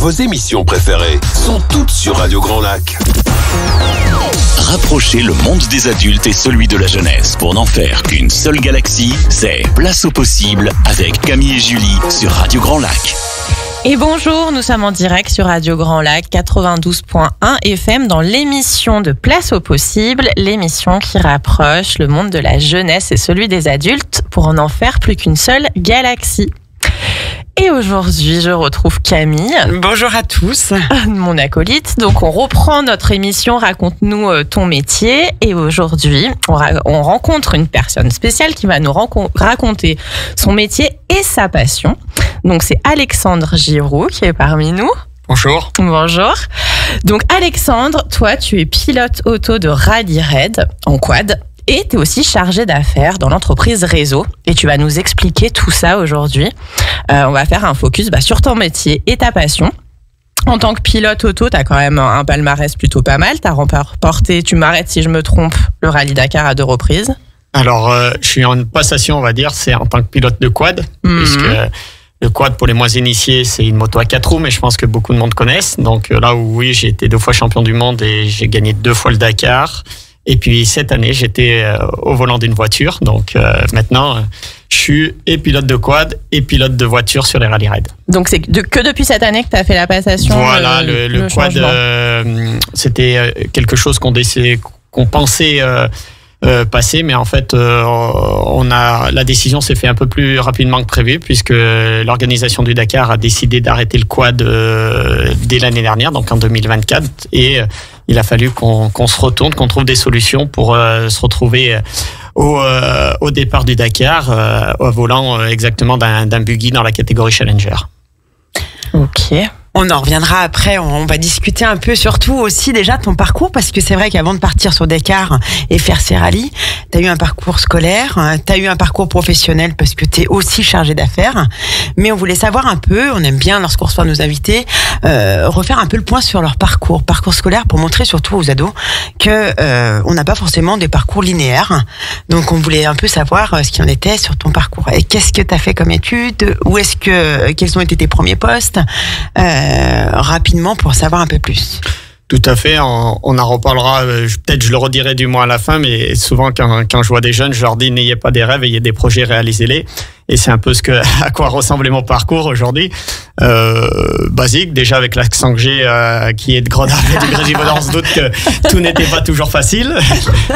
Vos émissions préférées sont toutes sur Radio Grand Lac. Rapprochez le monde des adultes et celui de la jeunesse pour n'en faire qu'une seule galaxie. C'est Place au possible avec Camille et Julie sur Radio Grand Lac. Et bonjour, nous sommes en direct sur Radio Grand Lac 92.1 FM dans l'émission de Place au possible, l'émission qui rapproche le monde de la jeunesse et celui des adultes pour en faire plus qu'une seule galaxie. Et aujourd'hui, je retrouve Camille. Bonjour à tous. Mon acolyte. Donc, on reprend notre émission Raconte-nous ton métier. Et aujourd'hui, on rencontre une personne spéciale qui va nous raconter son métier et sa passion. Donc, c'est Alexandre Giroux qui est parmi nous. Bonjour. Bonjour. Donc, Alexandre, toi, tu es pilote auto de Rally Raid en quad. Et tu es aussi chargé d'affaires dans l'entreprise Réseau. Et tu vas nous expliquer tout ça aujourd'hui. On va faire un focus sur ton métier et ta passion. En tant que pilote auto, tu as quand même un palmarès plutôt pas mal. Tu as remporté, tu m'arrêtes si je me trompe, le Rallye Dakar à 2 reprises. Alors, je suis en passation, on va dire, c'est en tant que pilote de quad. Puisque le quad, pour les moins initiés, c'est une moto à 4 roues, mais je pense que beaucoup de monde connaissent. Donc là où oui, j'ai été 2 fois champion du monde et j'ai gagné 2 fois le Dakar. Et puis cette année, j'étais au volant d'une voiture. Donc maintenant, je suis et pilote de quad et pilote de voiture sur les rallye raids. Donc c'est que depuis cette année que tu as fait la passation. Voilà, le quad, c'était quelque chose qu'on pensait passer, mais en fait, la décision s'est faite un peu plus rapidement que prévu, puisque l'organisation du Dakar a décidé d'arrêter le quad dès l'année dernière, donc en 2024, et il a fallu qu'on se retourne, qu'on trouve des solutions pour se retrouver au départ du Dakar, au volant exactement d'un buggy dans la catégorie Challenger. Ok. On en reviendra après, on va discuter un peu surtout aussi déjà ton parcours, parce que c'est vrai qu'avant de partir sur Dakar et faire ces rallyes, tu as eu un parcours scolaire, tu as eu un parcours professionnel parce que tu es aussi chargé d'affaires, mais on voulait savoir un peu, on aime bien lorsqu'on reçoit nos invités, refaire un peu le point sur leur parcours scolaire pour montrer surtout aux ados que on n'a pas forcément des parcours linéaires. Donc on voulait un peu savoir ce qu'il en était sur ton parcours. Et qu'est-ce que tu as fait comme études, quels ont été tes premiers postes, rapidement pour savoir un peu plus. Tout à fait, on en reparlera, peut-être je le redirai du moins à la fin, mais souvent quand je vois des jeunes, je leur dis n'ayez pas des rêves, ayez des projets, réalisez-les. Et c'est un peu à quoi ressemblait mon parcours aujourd'hui. Basique, déjà avec l'accent que j'ai, qui est de Grenoble et du Grésivaudan, on se doute que tout n'était pas toujours facile.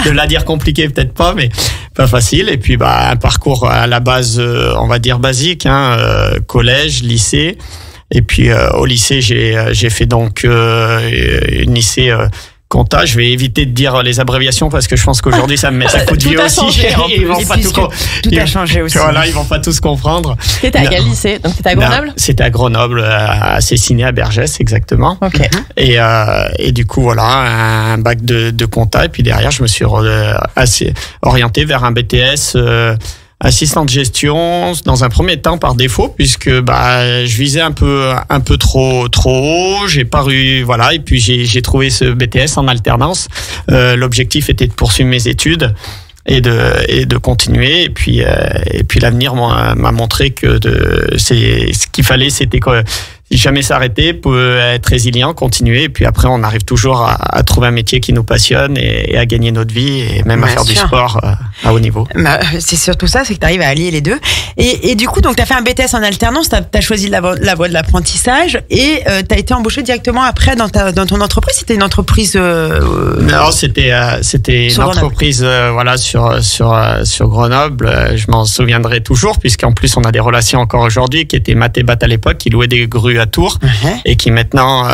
De la dire compliqué, peut-être pas, mais pas facile. Et puis un parcours à la base, on va dire basique, collège, lycée. Et puis au lycée, j'ai fait donc une lycée compta. Je vais éviter de dire les abréviations parce que je pense qu'aujourd'hui ça me met un coup de vieux aussi. Ils vont pas tout a changé aussi. Voilà, ils vont pas tous comprendre. C'était à quel lycée? Donc c'était à Grenoble? C'était à Grenoble, à Cessiné, à Bergès, exactement. Ok. Et du coup voilà, un bac de compta. Et puis derrière, je me suis assez orienté vers un BTS. Assistant de gestion dans un premier temps par défaut, puisque je visais un peu trop haut, j'ai paru et puis j'ai trouvé ce BTS en alternance. L'objectif était de poursuivre mes études et de continuer, et puis l'avenir m'a montré que ce qu'il fallait, c'était que jamais s'arrêter, peut être résilient, continuer, et puis après on arrive toujours à trouver un métier qui nous passionne et à gagner notre vie et même à faire du sport à haut niveau. C'est surtout ça, c'est que tu arrives à allier les deux. Et du coup, donc tu as fait un BTS en alternance, tu as choisi la voie de l'apprentissage et tu as été embauché directement après dans ton entreprise. C'était une entreprise Non, c'était une entreprise sur Grenoble. Je m'en souviendrai toujours, puisqu'en plus on a des relations encore aujourd'hui, qui était Matébat à l'époque, qui louait des grues à Tours et qui maintenant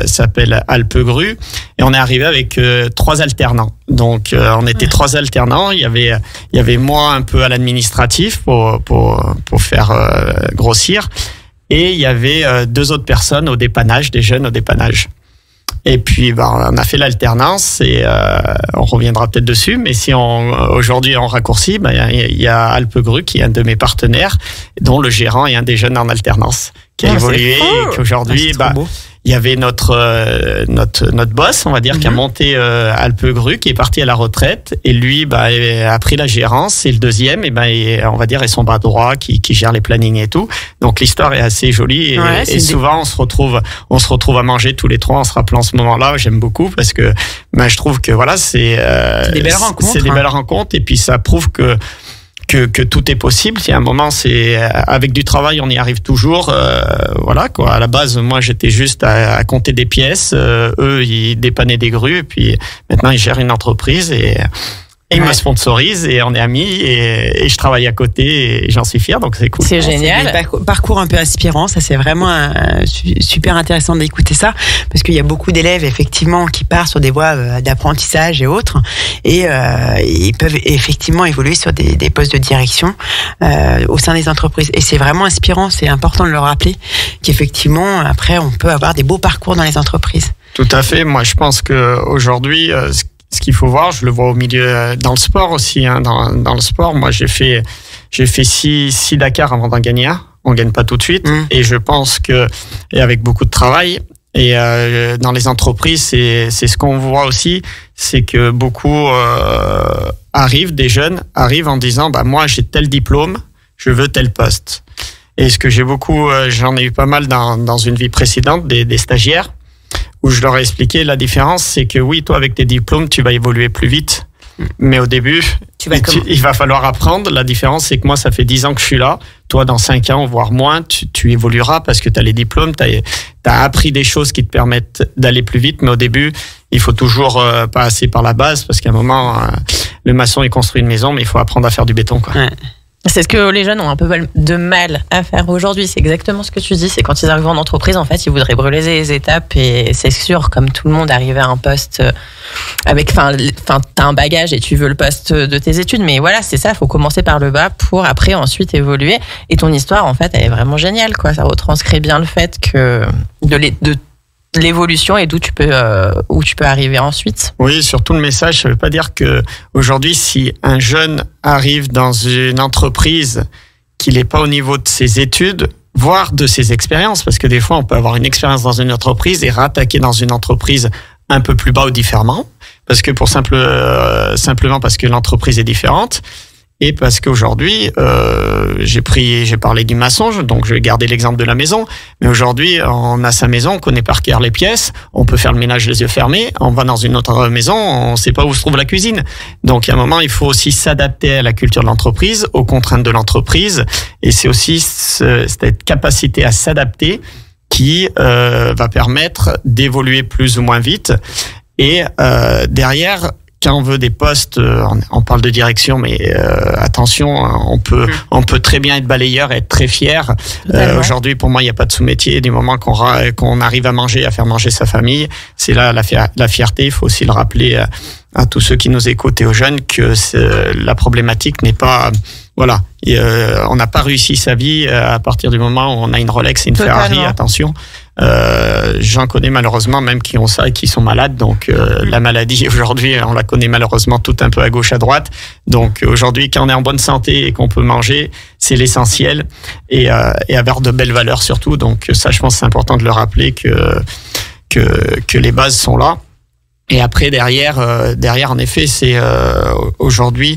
s'appelle Alpe Grue. Et on est arrivé avec 3 alternants. Donc on était 3 alternants. Il y avait moi un peu à l'administratif pour faire grossir, et il y avait 2 autres personnes au dépannage, des jeunes au dépannage. Et puis on a fait l'alternance et on reviendra peut-être dessus, mais si aujourd'hui on raccourcit, il y a Alpe Grue qui est un de mes partenaires, dont le gérant est un des jeunes en alternance, qui a évolué et qu'aujourd'hui, il y avait notre boss, on va dire, qui a monté Alpegru, qui est parti à la retraite, et lui a pris la gérance, et le deuxième, on va dire, est son bras droit qui gère les plannings et tout. Donc l'histoire est assez jolie, et souvent on se retrouve à manger tous les trois en se rappelant ce moment-là. J'aime beaucoup parce que je trouve que voilà, c'est des belles rencontres. C'est des belles rencontres, et puis ça prouve que tout est possible. Il y a un moment, c'est avec du travail, on y arrive toujours. Voilà quoi. À la base, moi, j'étais juste à compter des pièces. Eux, ils dépannaient des grues. Et puis maintenant, ils gèrent une entreprise et ils me sponsorisent et on est amis et je travaille à côté et j'en suis fier. Donc c'est cool. C'est génial. C'est des parcours un peu inspirants. Ça, c'est vraiment super intéressant d'écouter ça parce qu'il y a beaucoup d'élèves effectivement qui partent sur des voies d'apprentissage et autres et ils peuvent effectivement évoluer sur des postes de direction au sein des entreprises. Et c'est vraiment inspirant. C'est important de le rappeler qu'effectivement après on peut avoir des beaux parcours dans les entreprises. Tout à fait. Moi, je pense que aujourd'hui, ce qu'il faut voir, je le vois au milieu, dans le sport aussi. Hein, dans le sport, moi, j'ai fait 6 Dakar avant d'en gagner un. On gagne pas tout de suite. Et je pense que, et avec beaucoup de travail, et dans les entreprises, c'est ce qu'on voit aussi, c'est que beaucoup des jeunes arrivent en disant, moi, j'ai tel diplôme, je veux tel poste. Et ce que j'en ai eu pas mal dans une vie précédente, des stagiaires, où je leur ai expliqué la différence, c'est que oui, toi, avec tes diplômes, tu vas évoluer plus vite. Mais au début, il va falloir apprendre. La différence, c'est que moi, ça fait 10 ans que je suis là. Toi, dans 5 ans, voire moins, tu évolueras parce que tu as les diplômes, tu as appris des choses qui te permettent d'aller plus vite. Mais au début, il faut toujours passer par la base parce qu'à un moment, le maçon, il construit une maison, mais il faut apprendre à faire du béton, quoi. Ouais. C'est ce que les jeunes ont un peu de mal à faire aujourd'hui. C'est exactement ce que tu dis. C'est quand ils arrivent en entreprise, en fait, ils voudraient brûler les étapes. Et c'est sûr, comme tout le monde, arriver à un poste avec, t'as un bagage et tu veux le poste de tes études. Mais voilà, c'est ça. Il faut commencer par le bas pour après ensuite évoluer. Et ton histoire, en fait, elle est vraiment géniale, quoi. Ça retranscrit bien le fait que de l'évolution et où tu peux arriver ensuite. Oui, surtout le message, ça veut pas dire que aujourd'hui, si un jeune arrive dans une entreprise qu'il n'est pas au niveau de ses études, voire de ses expériences, parce que des fois, on peut avoir une expérience dans une entreprise et rattaquer dans une entreprise un peu plus bas ou différemment, parce que simplement parce que l'entreprise est différente. Et parce qu'aujourd'hui, j'ai parlé du maçon, donc je vais garder l'exemple de la maison. Mais aujourd'hui, on a sa maison, on connaît par cœur les pièces, on peut faire le ménage les yeux fermés. On va dans une autre maison, on ne sait pas où se trouve la cuisine. Donc, à un moment, il faut aussi s'adapter à la culture de l'entreprise, aux contraintes de l'entreprise. Et c'est aussi cette capacité à s'adapter qui va permettre d'évoluer plus ou moins vite. Et derrière, quand on veut des postes, on parle de direction, mais attention, on peut très bien être balayeur et être très fier. Aujourd'hui, pour moi, il n'y a pas de sous-métier. Du moment qu'on arrive à manger, à faire manger sa famille, c'est là la fierté. Il faut aussi le rappeler à tous ceux qui nous écoutent et aux jeunes que la problématique n'est pas... Voilà, on n'a pas réussi sa vie à partir du moment où on a une Rolex et une Ferrari, attention. J'en connais malheureusement même qui ont ça et qui sont malades. Donc la maladie aujourd'hui, on la connaît malheureusement tout un peu à gauche, à droite. Donc aujourd'hui, quand on est en bonne santé et qu'on peut manger, c'est l'essentiel et avoir de belles valeurs surtout. Donc ça, je pense que c'est important de le rappeler que les bases sont là. Et après derrière en effet, c'est aujourd'hui.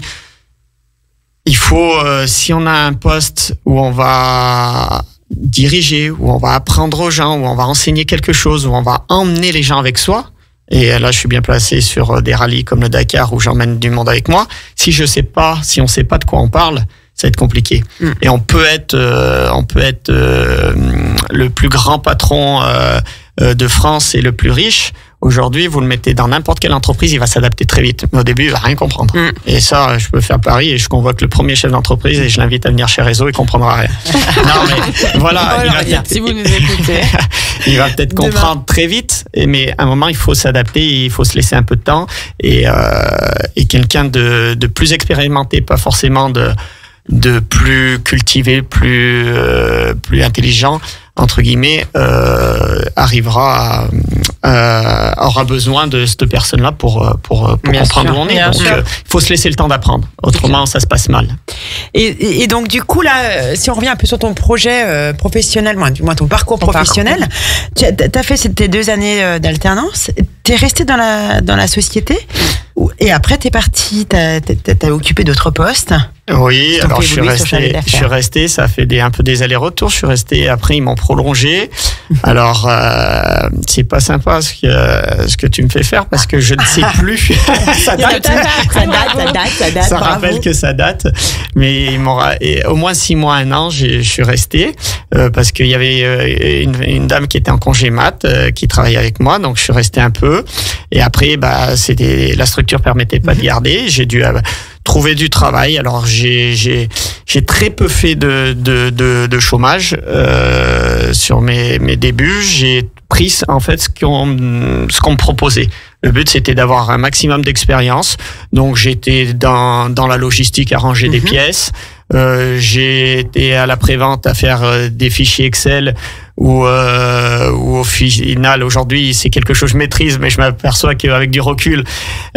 Il faut, si on a un poste où on va diriger, où on va apprendre aux gens, où on va enseigner quelque chose, où on va emmener les gens avec soi, et là je suis bien placé sur des rallyes comme le Dakar où j'emmène du monde avec moi, si on sait pas de quoi on parle, ça va être compliqué. Et on peut être le plus grand patron de France et le plus riche. Aujourd'hui, vous le mettez dans n'importe quelle entreprise, il va s'adapter très vite. Mais au début, il va rien comprendre. Et ça, je peux faire pari et je convoque le premier chef d'entreprise et je l'invite à venir chez Réseau, il comprendra rien. Non, mais voilà. Si vous nous écoutez. Il va peut-être comprendre très vite, mais à un moment, il faut s'adapter, il faut se laisser un peu de temps. Et quelqu'un de plus expérimenté, pas forcément de plus cultivé, plus intelligent, entre guillemets, arrivera aura besoin de cette personne-là pour comprendre où on est. Donc, il faut se laisser le temps d'apprendre. Autrement, ça se passe mal. Et donc, du coup, là, si on revient un peu sur ton projet professionnel, du moins ton parcours professionnel, tu as fait tes 2 années d'alternance. T'es resté dans la société et après t'es parti, t'as occupé d'autres postes. Oui, alors je suis resté, ça a fait un peu des allers-retours. Je suis resté, après ils m'ont prolongé. Alors c'est pas sympa ce que tu me fais faire parce que je ne sais plus. Ça date. Ça rappelle que ça date. Mais au moins 6 mois, 1 an, je suis resté parce qu'il y avait une dame qui était en congé mat qui travaillait avec moi, donc je suis resté un peu. Et après, la structure permettait pas de garder. J'ai dû trouver du travail. Alors j'ai très peu fait de chômage sur mes débuts. J'ai pris en fait ce qu'on me proposait. Le but c'était d'avoir un maximum d'expérience. Donc j'étais dans la logistique à ranger des pièces. J'ai été à la prévente à faire des fichiers Excel où au final aujourd'hui c'est quelque chose que je maîtrise, mais je m'aperçois qu'avec du recul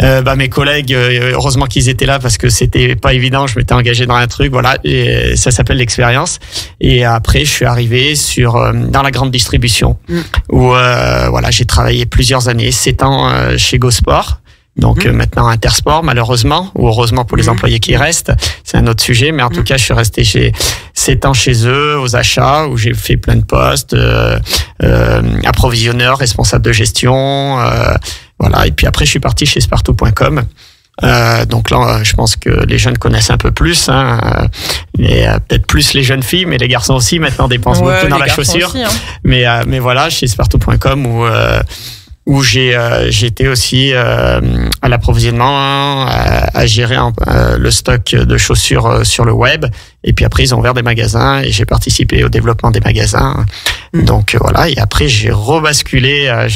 mes collègues, heureusement qu'ils étaient là parce que c'était pas évident, je m'étais engagé dans un truc, voilà, et ça s'appelle l'expérience. Et après je suis arrivé dans la grande distribution où j'ai travaillé plusieurs années, 7 ans chez Gosport. Donc maintenant Intersport, malheureusement, ou heureusement pour les employés qui restent, c'est un autre sujet, mais en tout cas je suis resté 7 ans chez eux aux achats où j'ai fait plein de postes, approvisionneur, responsable de gestion, voilà. Et puis après je suis parti chez Spartoo.com. Donc là, je pense que les jeunes connaissent un peu plus, peut-être plus les jeunes filles, mais les garçons aussi maintenant dépensent beaucoup dans la chaussure. Aussi, mais voilà, chez Spartoo.com où j'étais aussi à l'approvisionnement, à gérer le stock de chaussures sur le web. Et puis après, ils ont ouvert des magasins et j'ai participé au développement des magasins. Donc voilà, et après, j'ai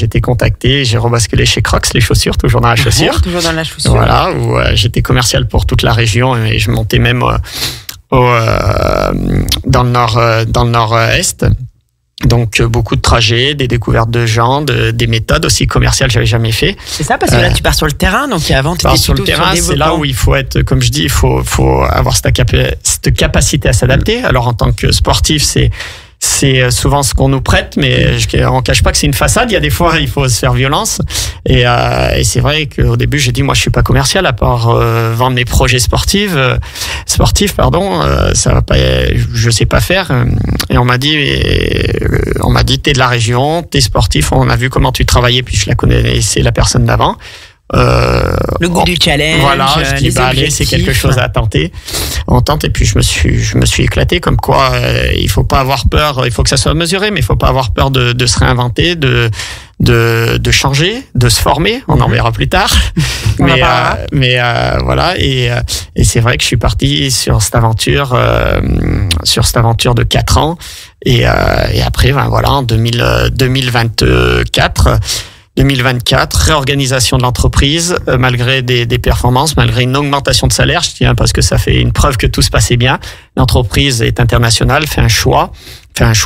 été contacté, j'ai rebasculé chez Crocs, les chaussures, toujours dans la chaussure. Toujours dans la chaussure. Voilà, où j'étais commercial pour toute la région et je montais même dans le nord-est. Donc beaucoup de trajets, des découvertes de gens, des méthodes aussi commerciales, j'avais jamais fait. C'est ça, parce que là tu pars sur le terrain, donc avant tu étais sur le terrain, c'est là où il faut être, comme je dis, il faut avoir cette capacité à s'adapter. Alors en tant que sportif, c'est souvent ce qu'on nous prête, mais on cache pas que c'est une façade. Il y a des fois, il faut se faire violence. Et c'est vrai qu'au début, j'ai dit, moi, je suis pas commercial à part vendre mes projets sportifs, ça va pas, je sais pas faire. Et on m'a dit, t'es de la région, t'es sportif, on a vu comment tu travaillais, puis je la connaissais la personne d'avant. Le goût du challenge. Voilà, je dis allez, c'est quelque chose à tenter. On tente et puis je me suis éclaté comme quoi il faut pas avoir peur, il faut que ça soit mesuré, mais il faut pas avoir peur de se réinventer, de changer, de se former. On en verra plus tard. mais voilà et c'est vrai que je suis parti sur cette aventure de 4 ans et après en 2024, réorganisation de l'entreprise, malgré des performances, malgré une augmentation de salaire, je tiens parce que ça fait une preuve que tout se passait bien. L'entreprise est internationale, fait un choix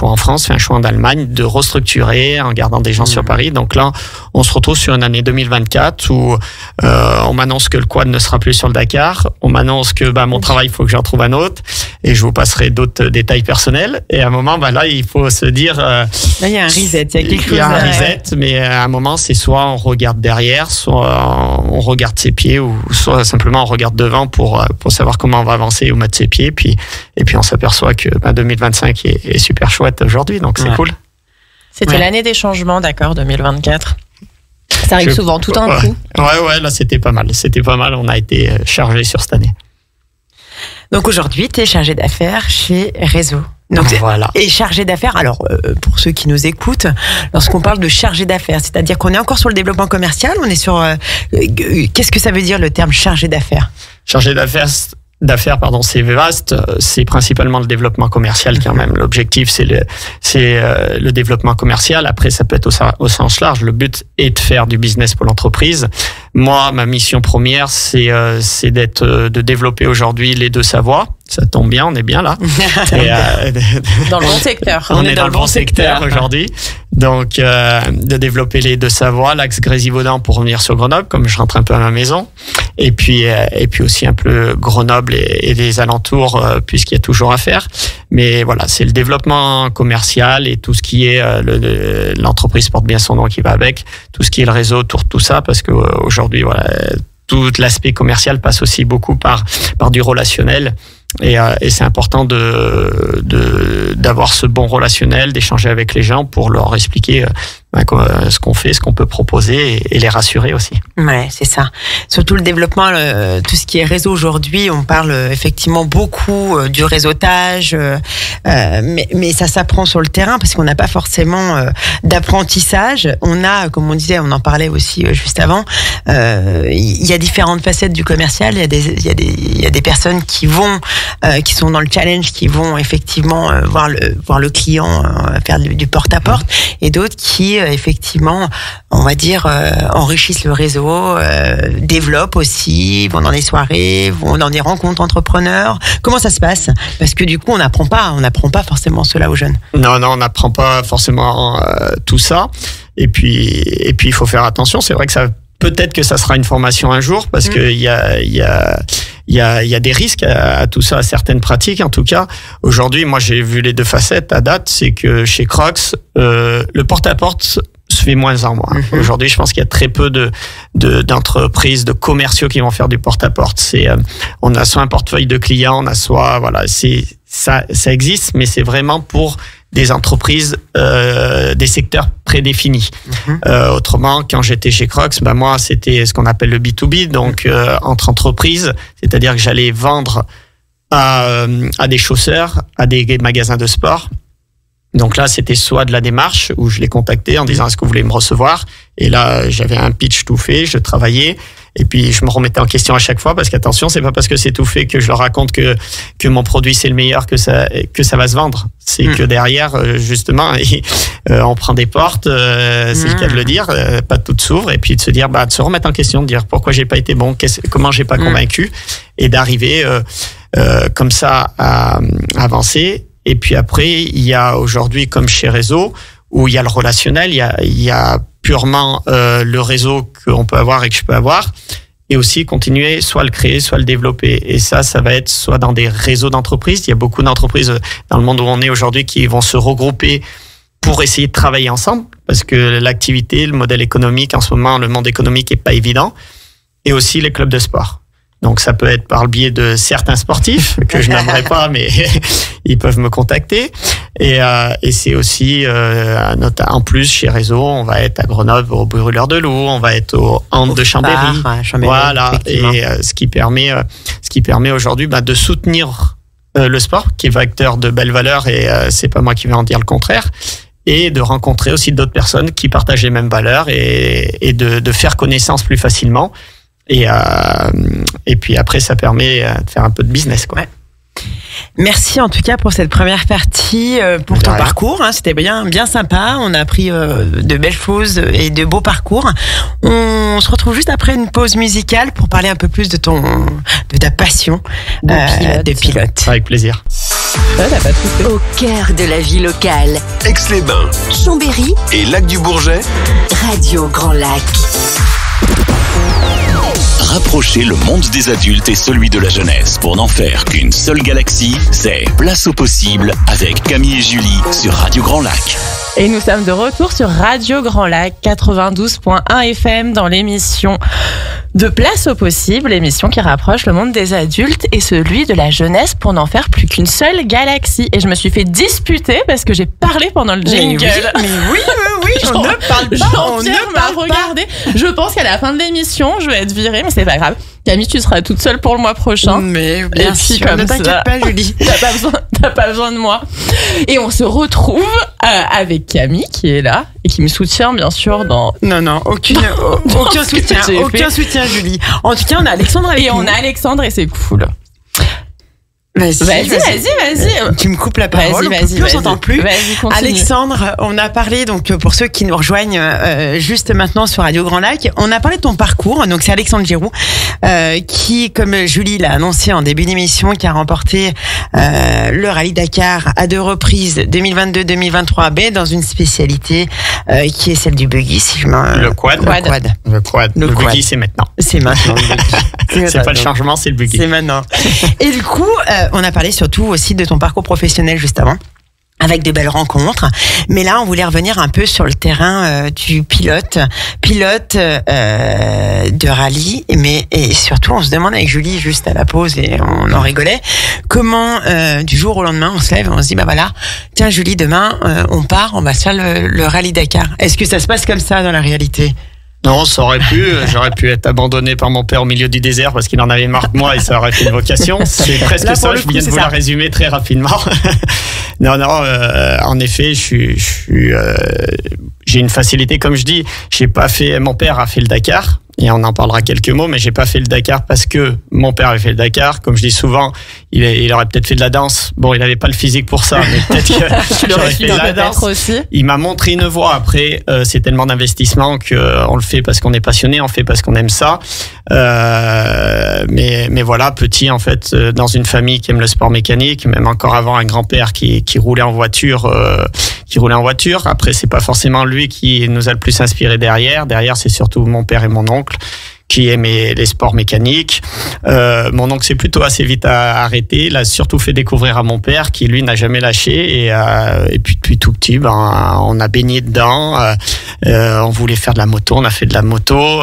en France, fait un choix en Allemagne de restructurer en gardant des gens sur Paris. Donc là, on se retrouve sur une année 2024 où on m'annonce que le quad ne sera plus sur le Dakar. On m'annonce que mon travail, il faut que j'en trouve un autre. Et je vous passerai d'autres détails personnels. Et à un moment, là, il faut se dire... là, il y a un reset, il y a quelque chose. Il y a un reset, mais à un moment, c'est soit on regarde derrière, soit on regarde ses pieds, ou soit simplement on regarde devant pour savoir comment on va avancer ou mettre ses pieds. Et puis on s'aperçoit que 2025 est super chouette aujourd'hui, donc c'est cool. C'était l'année des changements, d'accord, 2024. Ça arrive souvent tout un coup. Ouais, là c'était pas mal. On a été chargé sur cette année. Donc aujourd'hui, tu es chargé d'affaires chez Réseau. Donc, voilà. Et chargé d'affaires, alors pour ceux qui nous écoutent, lorsqu'on parle de chargé d'affaires, c'est-à-dire qu'on est encore sur le développement commercial, on est sur... qu'est-ce que ça veut dire le terme chargé d'affaires ? Chargé d'affaires, d'affaires, c'est vaste. C'est principalement le développement commercial quand même. L'objectif, c'est le développement commercial. Après, ça peut être au sens large. Le but est de faire du business pour l'entreprise. Moi, ma mission première, c'est de développer aujourd'hui les deux savoirs. Ça tombe bien, on est bien là. Dans le bon secteur. On est dans le bon secteur aujourd'hui. Donc, de développer les deux savoirs, l'axe Grésivaudan pour revenir sur Grenoble, comme je rentre un peu à ma maison. Et puis aussi un peu Grenoble et les alentours, puisqu'il y a toujours à faire. Mais voilà, c'est le développement commercial et tout ce qui est l'entreprise porte bien son nom qui va avec, tout ce qui est le réseau autour de tout ça, parce que aujourd'hui, voilà, tout l'aspect commercial passe aussi beaucoup par du relationnel. Et c'est important d'avoir ce bon relationnel, d'échanger avec les gens pour leur expliquer ce qu'on fait, ce qu'on peut proposer et les rassurer aussi. Ouais, c'est ça. Surtout le développement, tout ce qui est réseau aujourd'hui, on parle effectivement beaucoup du réseautage, mais ça s'apprend sur le terrain parce qu'on n'a pas forcément d'apprentissage. On a, comme on disait, on en parlait aussi juste avant, il y a différentes facettes du commercial. Il y a des personnes qui sont dans le challenge, qui vont effectivement voir le client, faire du porte-à-porte, et d'autres qui effectivement, on va dire, enrichissent le réseau, développent aussi, vont dans des soirées, vont dans des rencontres entrepreneurs. Comment ça se passe? Parce que du coup, on n'apprend pas forcément cela aux jeunes. Non, on n'apprend pas forcément tout ça. Et puis, il faut faire attention. C'est vrai que peut-être que ça sera une formation un jour, parce que il y a des risques à tout ça, à certaines pratiques. En tout cas, aujourd'hui, moi, j'ai vu les deux facettes à date. C'est que chez Crocs, le porte-à-porte se fait moins en moins. Aujourd'hui, je pense qu'il y a très peu d'entreprises, de commerciaux qui vont faire du porte-à-porte. On a soit un portefeuille de clients, on a soit, voilà, ça existe, mais c'est vraiment pour des entreprises, des secteurs prédéfinis. Autrement, quand j'étais chez Crocs, moi, c'était ce qu'on appelle le B2B, donc entre entreprises, c'est-à-dire que j'allais vendre à des chausseurs, à des magasins de sport. Donc là, c'était soit de la démarche où je les contactais en disant est-ce que vous voulez me recevoir, et là j'avais un pitch tout fait, je travaillais et puis je me remettais en question à chaque fois parce qu'attention, c'est pas parce que c'est tout fait que je leur raconte que mon produit c'est le meilleur que ça va se vendre. C'est que derrière justement on prend des portes, c'est le cas de le dire, pas toutes s'ouvrent, et puis de se dire de se remettre en question, de dire pourquoi j'ai pas été bon, comment j'ai pas convaincu, et d'arriver comme ça à avancer. Et puis après, il y a aujourd'hui, comme chez Réseau, où il y a le relationnel, il y a purement le réseau qu'on peut avoir et que je peux avoir, et aussi continuer soit le créer, soit le développer. Et ça va être soit dans des réseaux d'entreprises. Il y a beaucoup d'entreprises dans le monde où on est aujourd'hui qui vont se regrouper pour essayer de travailler ensemble, parce que l'activité, le modèle économique, en ce moment, le monde économique est pas évident, et aussi les clubs de sport. Donc ça peut être par le biais de certains sportifs que je n'aimerais pas, mais ils peuvent me contacter. Et c'est aussi en plus chez Réseau, on va être à Grenoble au Brûleur de Loup, on va être au Hand de Chambéry. Voilà, et ce qui permet aujourd'hui de soutenir le sport, qui est vecteur de belles valeurs, et c'est pas moi qui vais en dire le contraire. Et de rencontrer aussi d'autres personnes qui partagent les mêmes valeurs, et de faire connaissance plus facilement. Et puis après, ça permet de faire un peu de business, quoi. Ouais. Merci en tout cas pour cette première partie, pour ton parcours. C'était bien sympa. On a appris de belles choses et de beaux parcours. On se retrouve juste après une pause musicale pour parler un peu plus de ta passion de pilote. Avec plaisir. Au cœur de la vie locale. Aix-les-Bains, Chambéry et Lac-du-Bourget. Radio Grand Lac. Rapprocher le monde des adultes et celui de la jeunesse pour n'en faire qu'une seule galaxie, c'est Place au possible avec Camille et Julie sur Radio Grand Lac. Et nous sommes de retour sur Radio Grand Lac 92.1 FM dans l'émission de Place au possible, l'émission qui rapproche le monde des adultes et celui de la jeunesse pour n'en faire plus qu'une seule galaxie. Et je me suis fait disputer parce que j'ai parlé pendant le jingle. Mais oui, on ne parle pas. Regardez, je pense qu'à la fin de l'émission, je vais être virée, mais c'est pas grave. Camille, tu seras toute seule pour le mois prochain. Mais bien sûr, comme ne t'inquiète pas, Julie. T'as pas besoin de moi. Et on se retrouve avec Camille qui est là et qui me soutient bien sûr dans... Non, aucun soutien, Julie. En tout cas, on a Alexandre avec nous. Et on a Alexandre et c'est cool. Vas-y. Tu me coupes la parole. Vas-y. On s'entend plus. Vas-y, continue. Alexandre, on a parlé, donc pour ceux qui nous rejoignent juste maintenant sur Radio Grand Lac, on a parlé de ton parcours. Donc c'est Alexandre Giroux qui, comme Julie l'a annoncé en début d'émission, qui a remporté le Rallye Dakar à 2 reprises, 2022-2023 B, dans une spécialité qui est celle du buggy. Si je Le quad. Le quad. Le buggy, c'est maintenant. C'est maintenant. C'est pas le changement, c'est le buggy. C'est maintenant. Et du coup, on a parlé surtout aussi de ton parcours professionnel juste avant, avec de belles rencontres. Mais là, on voulait revenir un peu sur le terrain du pilote de rallye. Et surtout, on se demande avec Julie, juste à la pause, et on en rigolait, comment du jour au lendemain, on se lève et on se dit, bah voilà, tiens Julie, demain, on part, on va se faire le Rallye Dakar. Est-ce que ça se passe comme ça dans la réalité ? Non, ça aurait pu. J'aurais pu être abandonné par mon père au milieu du désert parce qu'il en avait marre de moi et ça aurait fait une vocation. C'est presque là, ça. Je viens de vous la résumer très rapidement. Non. En effet, j'ai une facilité, comme je dis. Mon père a fait le Dakar. Et on en parlera quelques mots, mais j'ai pas fait le Dakar parce que mon père avait fait le Dakar. Comme je dis souvent, il aurait peut-être fait de la danse. Bon, il avait pas le physique pour ça, mais peut-être que j'aurais fait de la danse aussi. Il m'a montré une voie. Après, c'est tellement d'investissement qu'on le fait parce qu'on est passionné, on fait parce qu'on aime ça. Mais voilà, petit, en fait, dans une famille qui aime le sport mécanique, même encore avant un grand-père qui roulait en voiture, Après, c'est pas forcément lui qui nous a le plus inspiré derrière. Derrière, c'est surtout mon père et mon oncle qui aimait les sports mécaniques. Mon oncle s'est plutôt assez vite arrêté. Il a surtout fait découvrir à mon père qui, lui, n'a jamais lâché. Et puis, depuis tout petit, on a baigné dedans. On voulait faire de la moto. On a fait de la moto.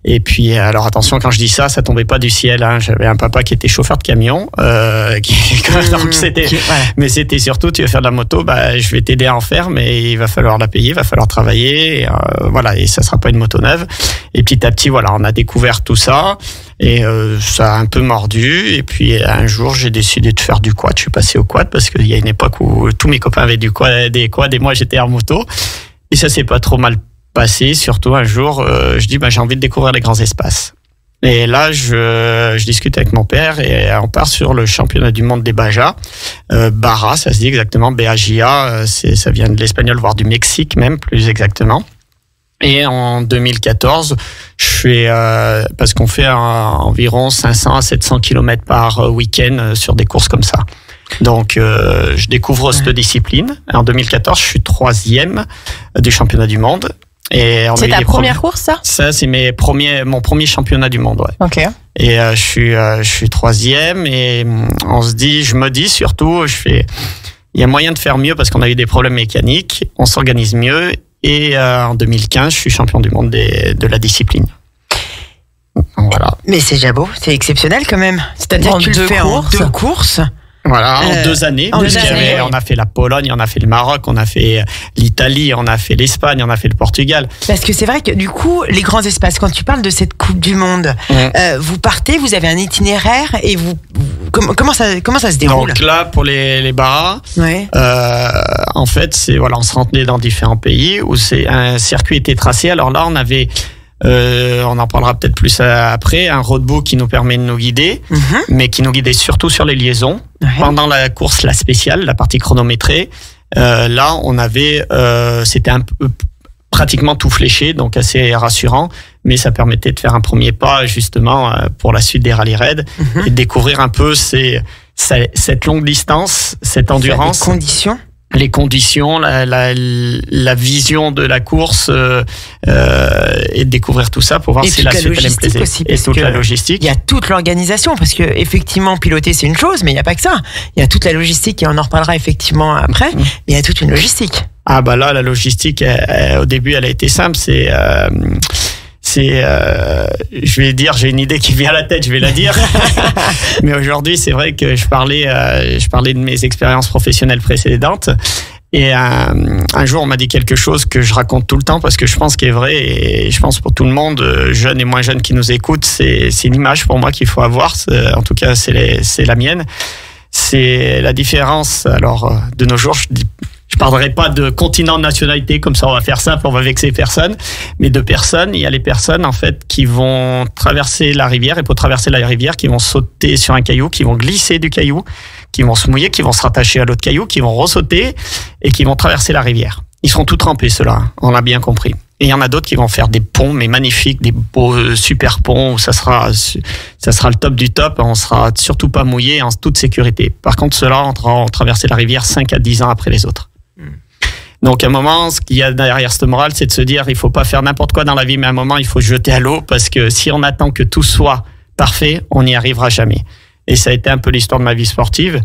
Et puis, alors attention, quand je dis ça, ça tombait pas du ciel. Hein. J'avais un papa qui était chauffeur de camion. Donc mais c'était surtout, tu veux faire de la moto, je vais t'aider à en faire, mais il va falloir la payer, il va falloir travailler. Et ça sera pas une moto neuve. Et petit à petit, on a découvert tout ça. Et ça a un peu mordu. Et puis un jour, j'ai décidé de faire du quad. Je suis passé au quad parce qu'il y a une époque où tous mes copains avaient des quads et moi j'étais en moto. Et ça s'est pas trop mal passé. Surtout un jour, je dis j'ai envie de découvrir les grands espaces. Et là, je discute avec mon père et on part sur le championnat du monde des Baja. Barra, ça se dit exactement. BAJA, ça vient de l'espagnol, voire du Mexique même, plus exactement. Et en 2014, je fais parce qu'on fait environ 500 à 700 km par week-end sur des courses comme ça. Donc, je découvre cette discipline. En 2014, je suis 3e du championnat du monde. Et c'est ta première course, ça ? Ça, c'est mon premier championnat du monde, ouais. Ok. Et je suis 3e et je me dis surtout, il y a moyen de faire mieux parce qu'on a eu des problèmes mécaniques, on s'organise mieux. Et en 2015, je suis champion du monde de la discipline. Voilà. Mais c'est déjà beau, c'est exceptionnel quand même. C'est-à-dire que tu le fais en 2 courses. Voilà, en 2 années. On a fait la Pologne, on a fait le Maroc, on a fait l'Italie, on a fait l'Espagne, on a fait le Portugal. Parce que c'est vrai que du coup, les grands espaces, quand tu parles de cette Coupe du Monde, vous partez, vous avez un itinéraire et comment ça se déroule ? Donc là, pour les Barras, en fait, on se rendait dans différents pays où un circuit était tracé. Alors là, on avait on en parlera peut-être plus après, un roadbook qui nous permet de nous guider, mais qui nous guidait surtout sur les liaisons. Pendant la course, la spéciale, la partie chronométrée, là, on avait, c'était pratiquement tout fléché, donc assez rassurant, mais ça permettait de faire un premier pas justement pour la suite des rallye raids et de découvrir un peu cette longue distance, cette endurance. Les conditions, la vision de la course et de découvrir tout ça pour voir si la suite elle me plaisait. Aussi, et toute la logistique. Il y a toute l'organisation parce que effectivement piloter c'est une chose, mais il n'y a pas que ça. Il y a toute la logistique et on en reparlera effectivement après. Mais il y a toute une logistique. Ah là la logistique au début elle a été simple, je vais dire, j'ai une idée qui vient à la tête, je vais la dire. Mais aujourd'hui, c'est vrai que je parlais de mes expériences professionnelles précédentes. Et un jour, on m'a dit quelque chose que je raconte tout le temps parce que je pense qu'il est vrai et je pense pour tout le monde, jeunes et moins jeunes qui nous écoutent, c'est une image pour moi qu'il faut avoir. En tout cas, c'est la mienne. C'est la différence. Alors, de nos jours, je parlerai pas de continent de nationalité, comme ça on va faire simple, on va vexer personne, mais de personnes. Il y a les personnes en fait qui vont traverser la rivière, et pour traverser la rivière, qui vont sauter sur un caillou, qui vont glisser du caillou, qui vont se mouiller, qui vont se rattacher à l'autre caillou, qui vont ressauter et qui vont traverser la rivière. Ils seront tout trempés, ceux-là, on l'a bien compris. Et il y en a d'autres qui vont faire des ponts, mais magnifiques, des beaux super ponts où ça sera le top du top. On sera surtout pas mouillé, en toute sécurité. Par contre, ceux-là ont traversé la rivière 5 à 10 ans après les autres. Donc, à un moment, ce qu'il y a derrière cette morale, c'est de se dire, il faut pas faire n'importe quoi dans la vie, mais à un moment, il faut se jeter à l'eau, parce que si on attend que tout soit parfait, on n'y arrivera jamais. Et ça a été un peu l'histoire de ma vie sportive,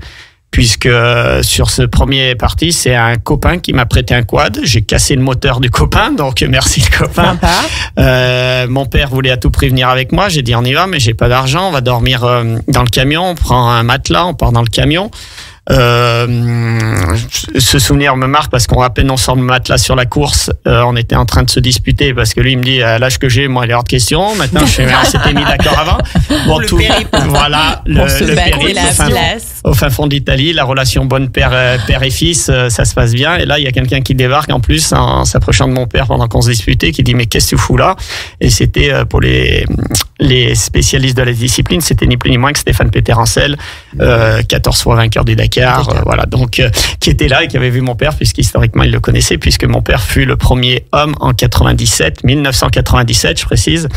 puisque sur ce premier parti, c'est un copain qui m'a prêté un quad. J'ai cassé le moteur du copain, donc merci le copain. Mon père voulait à tout prix venir avec moi. J'ai dit on y va, mais j'ai pas d'argent. On va dormir dans le camion. On prend un matelas, on part dans le camion. Ce souvenir me marque parce qu'on à peine on sort le matelas sur la course, on était en train de se disputer parce que lui il me dit à l'âge que j'ai, moi il est hors de question. Maintenant on s'était mis d'accord avant. Bon, le périple. Voilà le périple au fin fond d'Italie, la relation bonne père et fils, ça se passe bien. Et là il y a quelqu'un qui débarque en plus en s'approchant de mon père pendant qu'on se disputait, qui dit mais qu'est-ce que tu fous là? Et c'était pour les spécialistes de la discipline, c'était ni plus ni moins que Stéphane Peter-Ancel, 14 fois vainqueur du Dakar. Voilà, donc qui était là et qui avait vu mon père, puisqu'historiquement il le connaissait, puisque mon père fut le premier homme en 1997, je précise,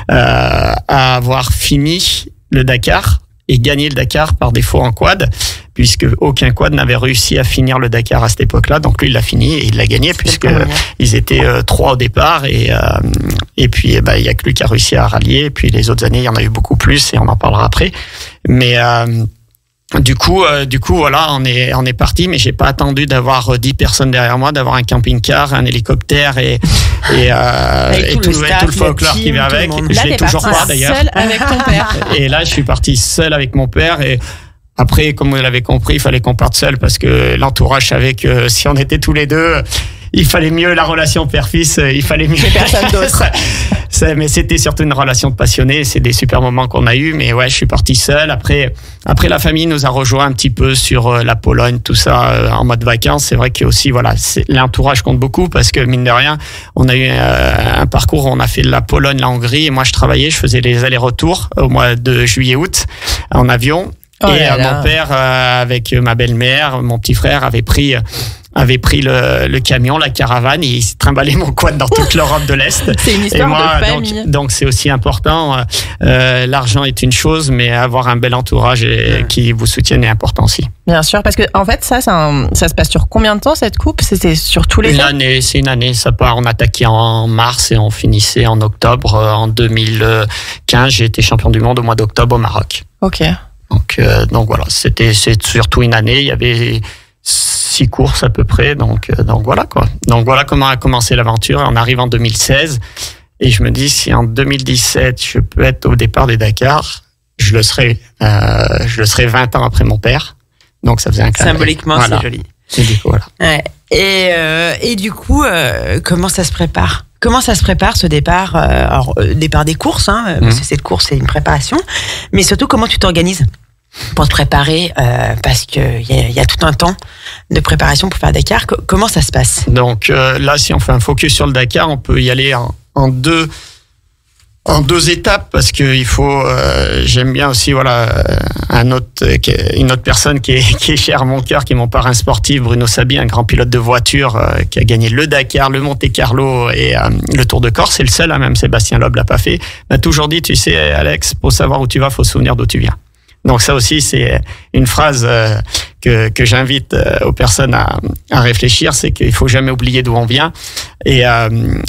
à avoir fini le Dakar et gagné le Dakar par défaut en quad, puisque aucun quad n'avait réussi à finir le Dakar à cette époque-là. Donc lui il l'a fini et il l'a gagné, puisque ils étaient 3 au départ et puis il y a que lui qui a réussi à rallier. Et puis les autres années il y en a eu beaucoup plus et on en parlera après. Mais du coup, voilà, on est parti, mais j'ai pas attendu d'avoir 10 personnes derrière moi, d'avoir un camping-car, un hélicoptère et tout le folklore qui vient avec. Je l'ai toujours pas d'ailleurs. Seul avec ton père. Et là, je suis parti seul avec mon père et après, comme vous l'avez compris, il fallait qu'on parte seul parce que l'entourage savait que si on était tous les deux, il fallait mieux la relation père-fils, il fallait mieux personne d'autre. Mais c'était surtout une relation de passionnés, c'est des super moments qu'on a eu, mais ouais, je suis parti seul. Après la famille nous a rejoint un petit peu sur la Pologne, tout ça, en mode vacances. C'est vrai que aussi, voilà, l'entourage compte beaucoup parce que mine de rien, on a eu un parcours où on a fait la Pologne, la Hongrie, et moi je travaillais, je faisais les allers-retours au mois de juillet-août en avion. Mon père, avec ma belle-mère, mon petit frère, avait pris le camion, la caravane, et il s'est trimballé mon quad dans toute l'Europe de l'Est. C'est une histoire de famille. Donc c'est aussi important. L'argent est une chose, mais avoir un bel entourage qui vous soutienne est important aussi. Bien sûr, parce que en fait, ça se passe sur combien de temps cette coupe? C'était sur tous les ans? C'est une année. Ça part. On attaquait en mars et on finissait en octobre. En 2015, j'ai été champion du monde au mois d'octobre au Maroc. Ok. Donc voilà, c'est surtout une année. Il y avait 6 courses à peu près, donc voilà quoi. Donc voilà comment a commencé l'aventure. On arrive en 2016 et je me dis si en 2017 je peux être au départ des Dakar, je le serai 20 ans après mon père. Donc ça faisait un cas. Symboliquement, voilà. C'est joli. Et du coup, voilà. Ouais. Et du coup, comment ça se prépare? Comment ça se prépare ce départ? Alors, départ des courses, parce que cette course c'est une préparation, mais surtout comment tu t'organises pour te préparer, parce qu'il y a tout un temps de préparation pour faire Dakar. Comment ça se passe? Donc là, si on fait un focus sur le Dakar, on peut y aller en deux étapes, parce que il faut. J'aime bien aussi, voilà, une autre personne qui est chère à mon cœur, qui est mon parrain sportif, Bruno Sabi, un grand pilote de voiture qui a gagné le Dakar, le Monte-Carlo et le Tour de Corse. C'est le seul, même Sébastien Loeb l'a pas fait. M'a toujours dit, tu sais, Alex, pour savoir où tu vas, faut se souvenir d'où tu viens. Donc ça aussi, c'est une phrase que j'invite aux personnes à réfléchir, c'est qu'il faut jamais oublier d'où on vient. Et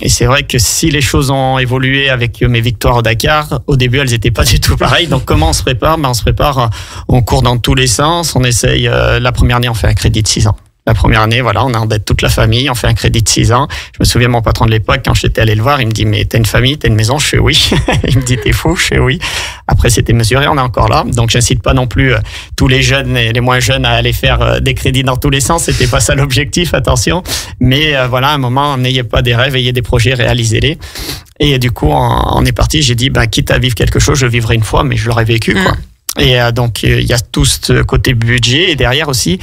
c'est vrai que si les choses ont évolué avec mes victoires au Dakar, au début, elles étaient pas du tout pareilles. Donc comment on se prépare? On se prépare, on court dans tous les sens. On essaye. La première année, on fait un crédit de 6 ans. La première année, voilà, on endette toute la famille, on fait un crédit de 6 ans. Je me souviens, mon patron de l'époque, quand j'étais allé le voir, il me dit, mais t'as une famille, t'as une maison? Je fais oui. Il me dit, t'es fou? Je fais oui. Après, c'était mesuré, on est encore là. Donc, j'incite pas non plus tous les jeunes et les moins jeunes à aller faire des crédits dans tous les sens. C'était pas ça l'objectif, attention. Mais voilà, à un moment, n'ayez pas des rêves, ayez des projets, réalisez-les. Et du coup, on est parti. J'ai dit, quitte à vivre quelque chose, je vivrai une fois, mais je l'aurais vécu, quoi. Et donc, il y a tout ce côté budget. Et derrière aussi,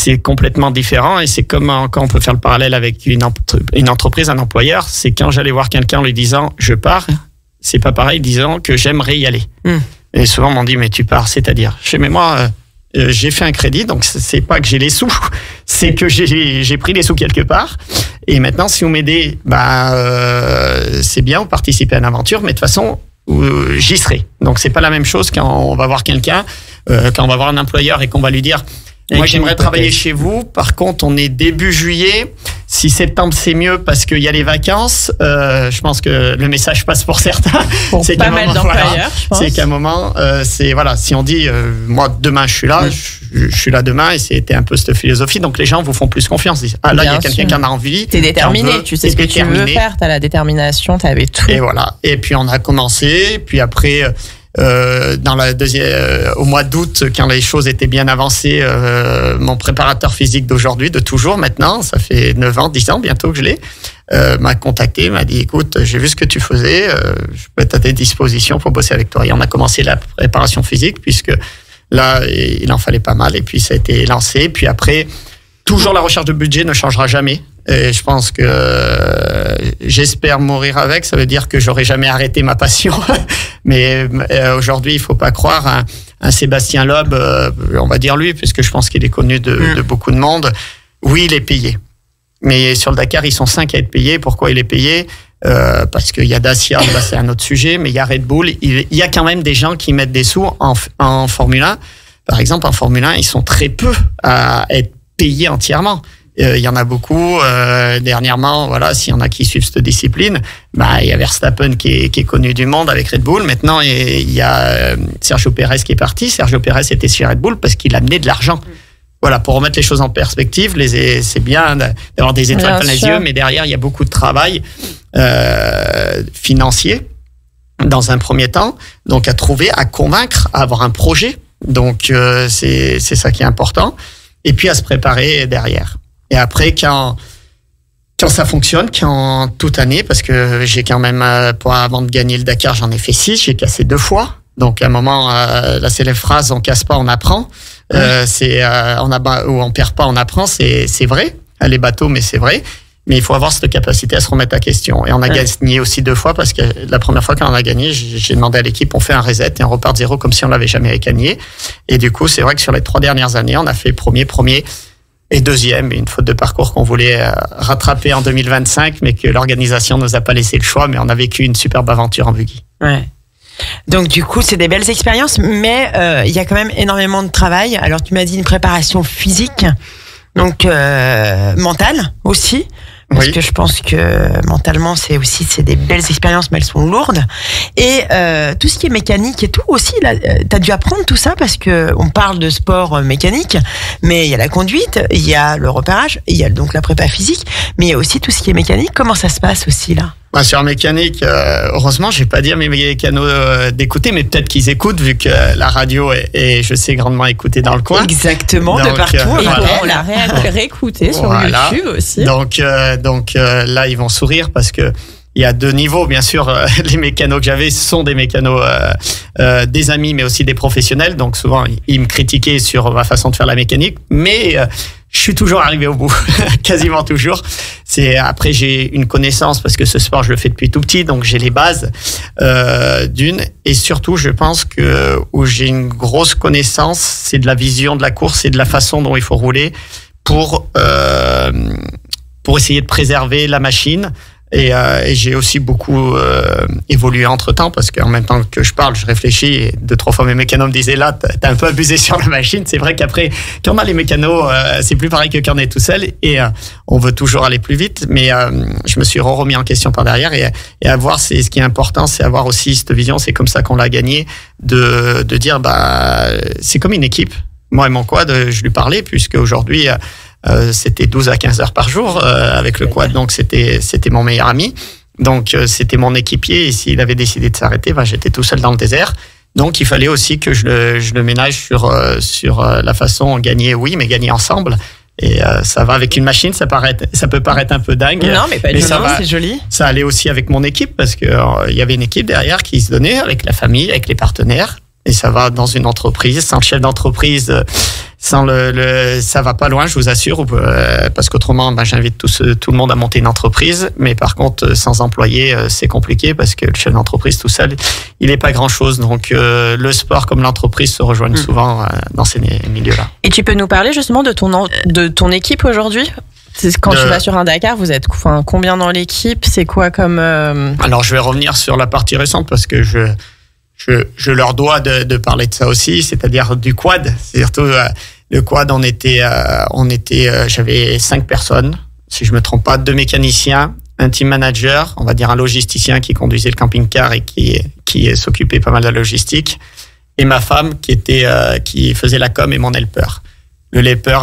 c'est complètement différent et c'est comme quand on peut faire le parallèle avec une entreprise, un employeur, c'est quand j'allais voir quelqu'un en lui disant je pars, c'est pas pareil disant que j'aimerais y aller. Et souvent on m'en dit mais tu pars, c'est-à-dire mais moi j'ai fait un crédit, donc c'est pas que j'ai les sous, c'est que j'ai pris les sous quelque part. Et maintenant, si vous m'aidez, c'est bien, vous participez à l'aventure, mais de toute façon, j'y serai. Donc c'est pas la même chose quand on va voir quelqu'un, quand on va voir un employeur et qu'on va lui dire moi j'aimerais travailler chez vous, par contre on est début juillet, si septembre c'est mieux parce qu'il y a les vacances, je pense que le message passe pour certains. Pour c'est pas mal d'employeurs, je pense. C'est qu'à un moment, si on dit moi demain je suis là, je suis là demain, et c'était un peu cette philosophie, donc les gens vous font plus confiance, ils disent là il y a quelqu'un qui en a envie. T'es déterminé, tu sais ce que tu veux faire, t'as la détermination, t'avais tout. Et voilà, et puis on a commencé, puis après au mois d'août, quand les choses étaient bien avancées, mon préparateur physique d'aujourd'hui, de toujours maintenant, ça fait 9 ans, 10 ans bientôt que je l'ai, m'a contacté, m'a dit écoute, j'ai vu ce que tu faisais, je peux être à tes dispositions pour bosser avec toi. Et on a commencé la préparation physique, puisque là, il en fallait pas mal, et puis ça a été lancé. Puis après, toujours la recherche de budget ne changera jamais. Et je pense que j'espère mourir avec, ça veut dire que j'aurai jamais arrêté ma passion. Mais aujourd'hui, il faut pas croire un Sébastien Loeb, on va dire lui, puisque je pense qu'il est connu de beaucoup de monde. Oui, il est payé. Mais sur le Dakar, ils sont 5 à être payés. Pourquoi il est payé? Parce qu'il y a Dacia, là c'est un autre sujet, mais il y a Red Bull. Il y a quand même des gens qui mettent des sous en Formule 1. Par exemple, en Formule 1, ils sont très peu à être payés entièrement. Il y en a beaucoup. Dernièrement, voilà, s'il y en a qui suivent cette discipline, il y a Verstappen qui est connu du monde avec Red Bull. Maintenant, il y a Sergio Pérez qui est parti. Sergio Pérez était chez Red Bull parce qu'il amenait de l'argent. Voilà, pour remettre les choses en perspective, c'est bien d'avoir des étoiles plein les yeux, mais derrière, il y a beaucoup de travail financier dans un premier temps. Donc, à trouver, à convaincre, à avoir un projet. Donc, c'est ça qui est important. Et puis, à se préparer derrière. Et après, quand ça fonctionne, quand toute année, parce que j'ai quand même, avant de gagner le Dakar, j'en ai fait 6, j'ai cassé 2 fois. Donc, à un moment, la célèbre phrase, on casse pas, on apprend. On perd pas, on apprend, c'est vrai. Les bateaux, mais c'est vrai. Mais il faut avoir cette capacité à se remettre à question. Et on a gagné aussi 2 fois, parce que la première fois qu'on a gagné, j'ai demandé à l'équipe, on fait un reset et on repart de zéro comme si on l'avait jamais gagné. Et du coup, c'est vrai que sur les 3 dernières années, on a fait premier et deuxième, une faute de parcours qu'on voulait rattraper en 2025, mais que l'organisation nous a pas laissé le choix, mais on a vécu une superbe aventure en buggy. Ouais. Donc du coup, c'est des belles expériences, mais il y a quand même énormément de travail. Alors tu m'as dit une préparation physique, donc mentale aussi. Parce que je pense que mentalement, c'est des belles expériences, mais elles sont lourdes. Et tout ce qui est mécanique et tout aussi, là, t'as dû apprendre tout ça parce que on parle de sport mécanique, mais il y a la conduite, il y a le repérage, il y a donc la prépa physique, mais il y a aussi tout ce qui est mécanique. Comment ça se passe aussi là? Sur mécanique, heureusement, je vais pas dire mes mécanos d'écouter, mais peut-être qu'ils écoutent vu que la radio est je sais, grandement écoutée dans le coin. Exactement, donc, de partout. On l'a réécouté sur YouTube aussi. Donc là, ils vont sourire parce que il y a 2 niveaux, bien sûr. Les mécanos que j'avais sont des mécanos des amis, mais aussi des professionnels. Donc souvent, ils me critiquaient sur ma façon de faire la mécanique, mais je suis toujours arrivé au bout, quasiment toujours. Après, j'ai une connaissance parce que ce sport, je le fais depuis tout petit, donc j'ai les bases d'une. Et surtout, je pense que où j'ai une grosse connaissance, c'est de la vision de la course et de la façon dont il faut rouler pour essayer de préserver la machine. Et j'ai aussi beaucoup évolué entre-temps parce qu'en même temps que je parle, je réfléchis et 2-3 fois mes mécanos me disaient là, t'as un peu abusé sur la machine. C'est vrai qu'après, quand on a les mécanos, c'est plus pareil que quand on est tout seul et on veut toujours aller plus vite. Mais je me suis remis en question par derrière et à voir, ce qui est important, c'est avoir aussi cette vision. C'est comme ça qu'on l'a gagné, de dire c'est comme une équipe. Moi et mon quad, je lui parlais puisque aujourd'hui c'était 12 à 15 heures par jour avec le quad, donc c'était mon meilleur ami, donc c'était mon équipier, et s'il avait décidé de s'arrêter, j'étais tout seul dans le désert, donc il fallait aussi que je le ménage sur la façon de gagner, oui, mais gagner ensemble. Et ça va avec une machine, ça peut paraître un peu dingue. Non, mais pas du tout, c'est joli. Ça allait aussi avec mon équipe parce que il y avait une équipe derrière qui se donnait avec la famille, avec les partenaires. Et ça va dans une entreprise. Sans le chef d'entreprise, sans ça va pas loin, je vous assure, parce qu'autrement, j'invite tout le monde à monter une entreprise. Mais par contre, sans employé, c'est compliqué parce que le chef d'entreprise tout seul, il n'est pas grand-chose. Donc, le sport comme l'entreprise se rejoignent souvent dans ces milieux-là. Et tu peux nous parler justement de ton équipe aujourd'hui ? Quand tu vas sur un Dakar, vous êtes combien dans l'équipe ? C'est quoi comme... Alors, je vais revenir sur la partie récente parce que je leur dois de parler de ça aussi, c'est-à-dire du quad. C'est surtout le quad, j'avais 5 personnes, si je me trompe pas, 2 mécaniciens, un team manager, on va dire un logisticien qui conduisait le camping-car et qui s'occupait pas mal de la logistique, et ma femme qui faisait la com et mon helper. L'helper,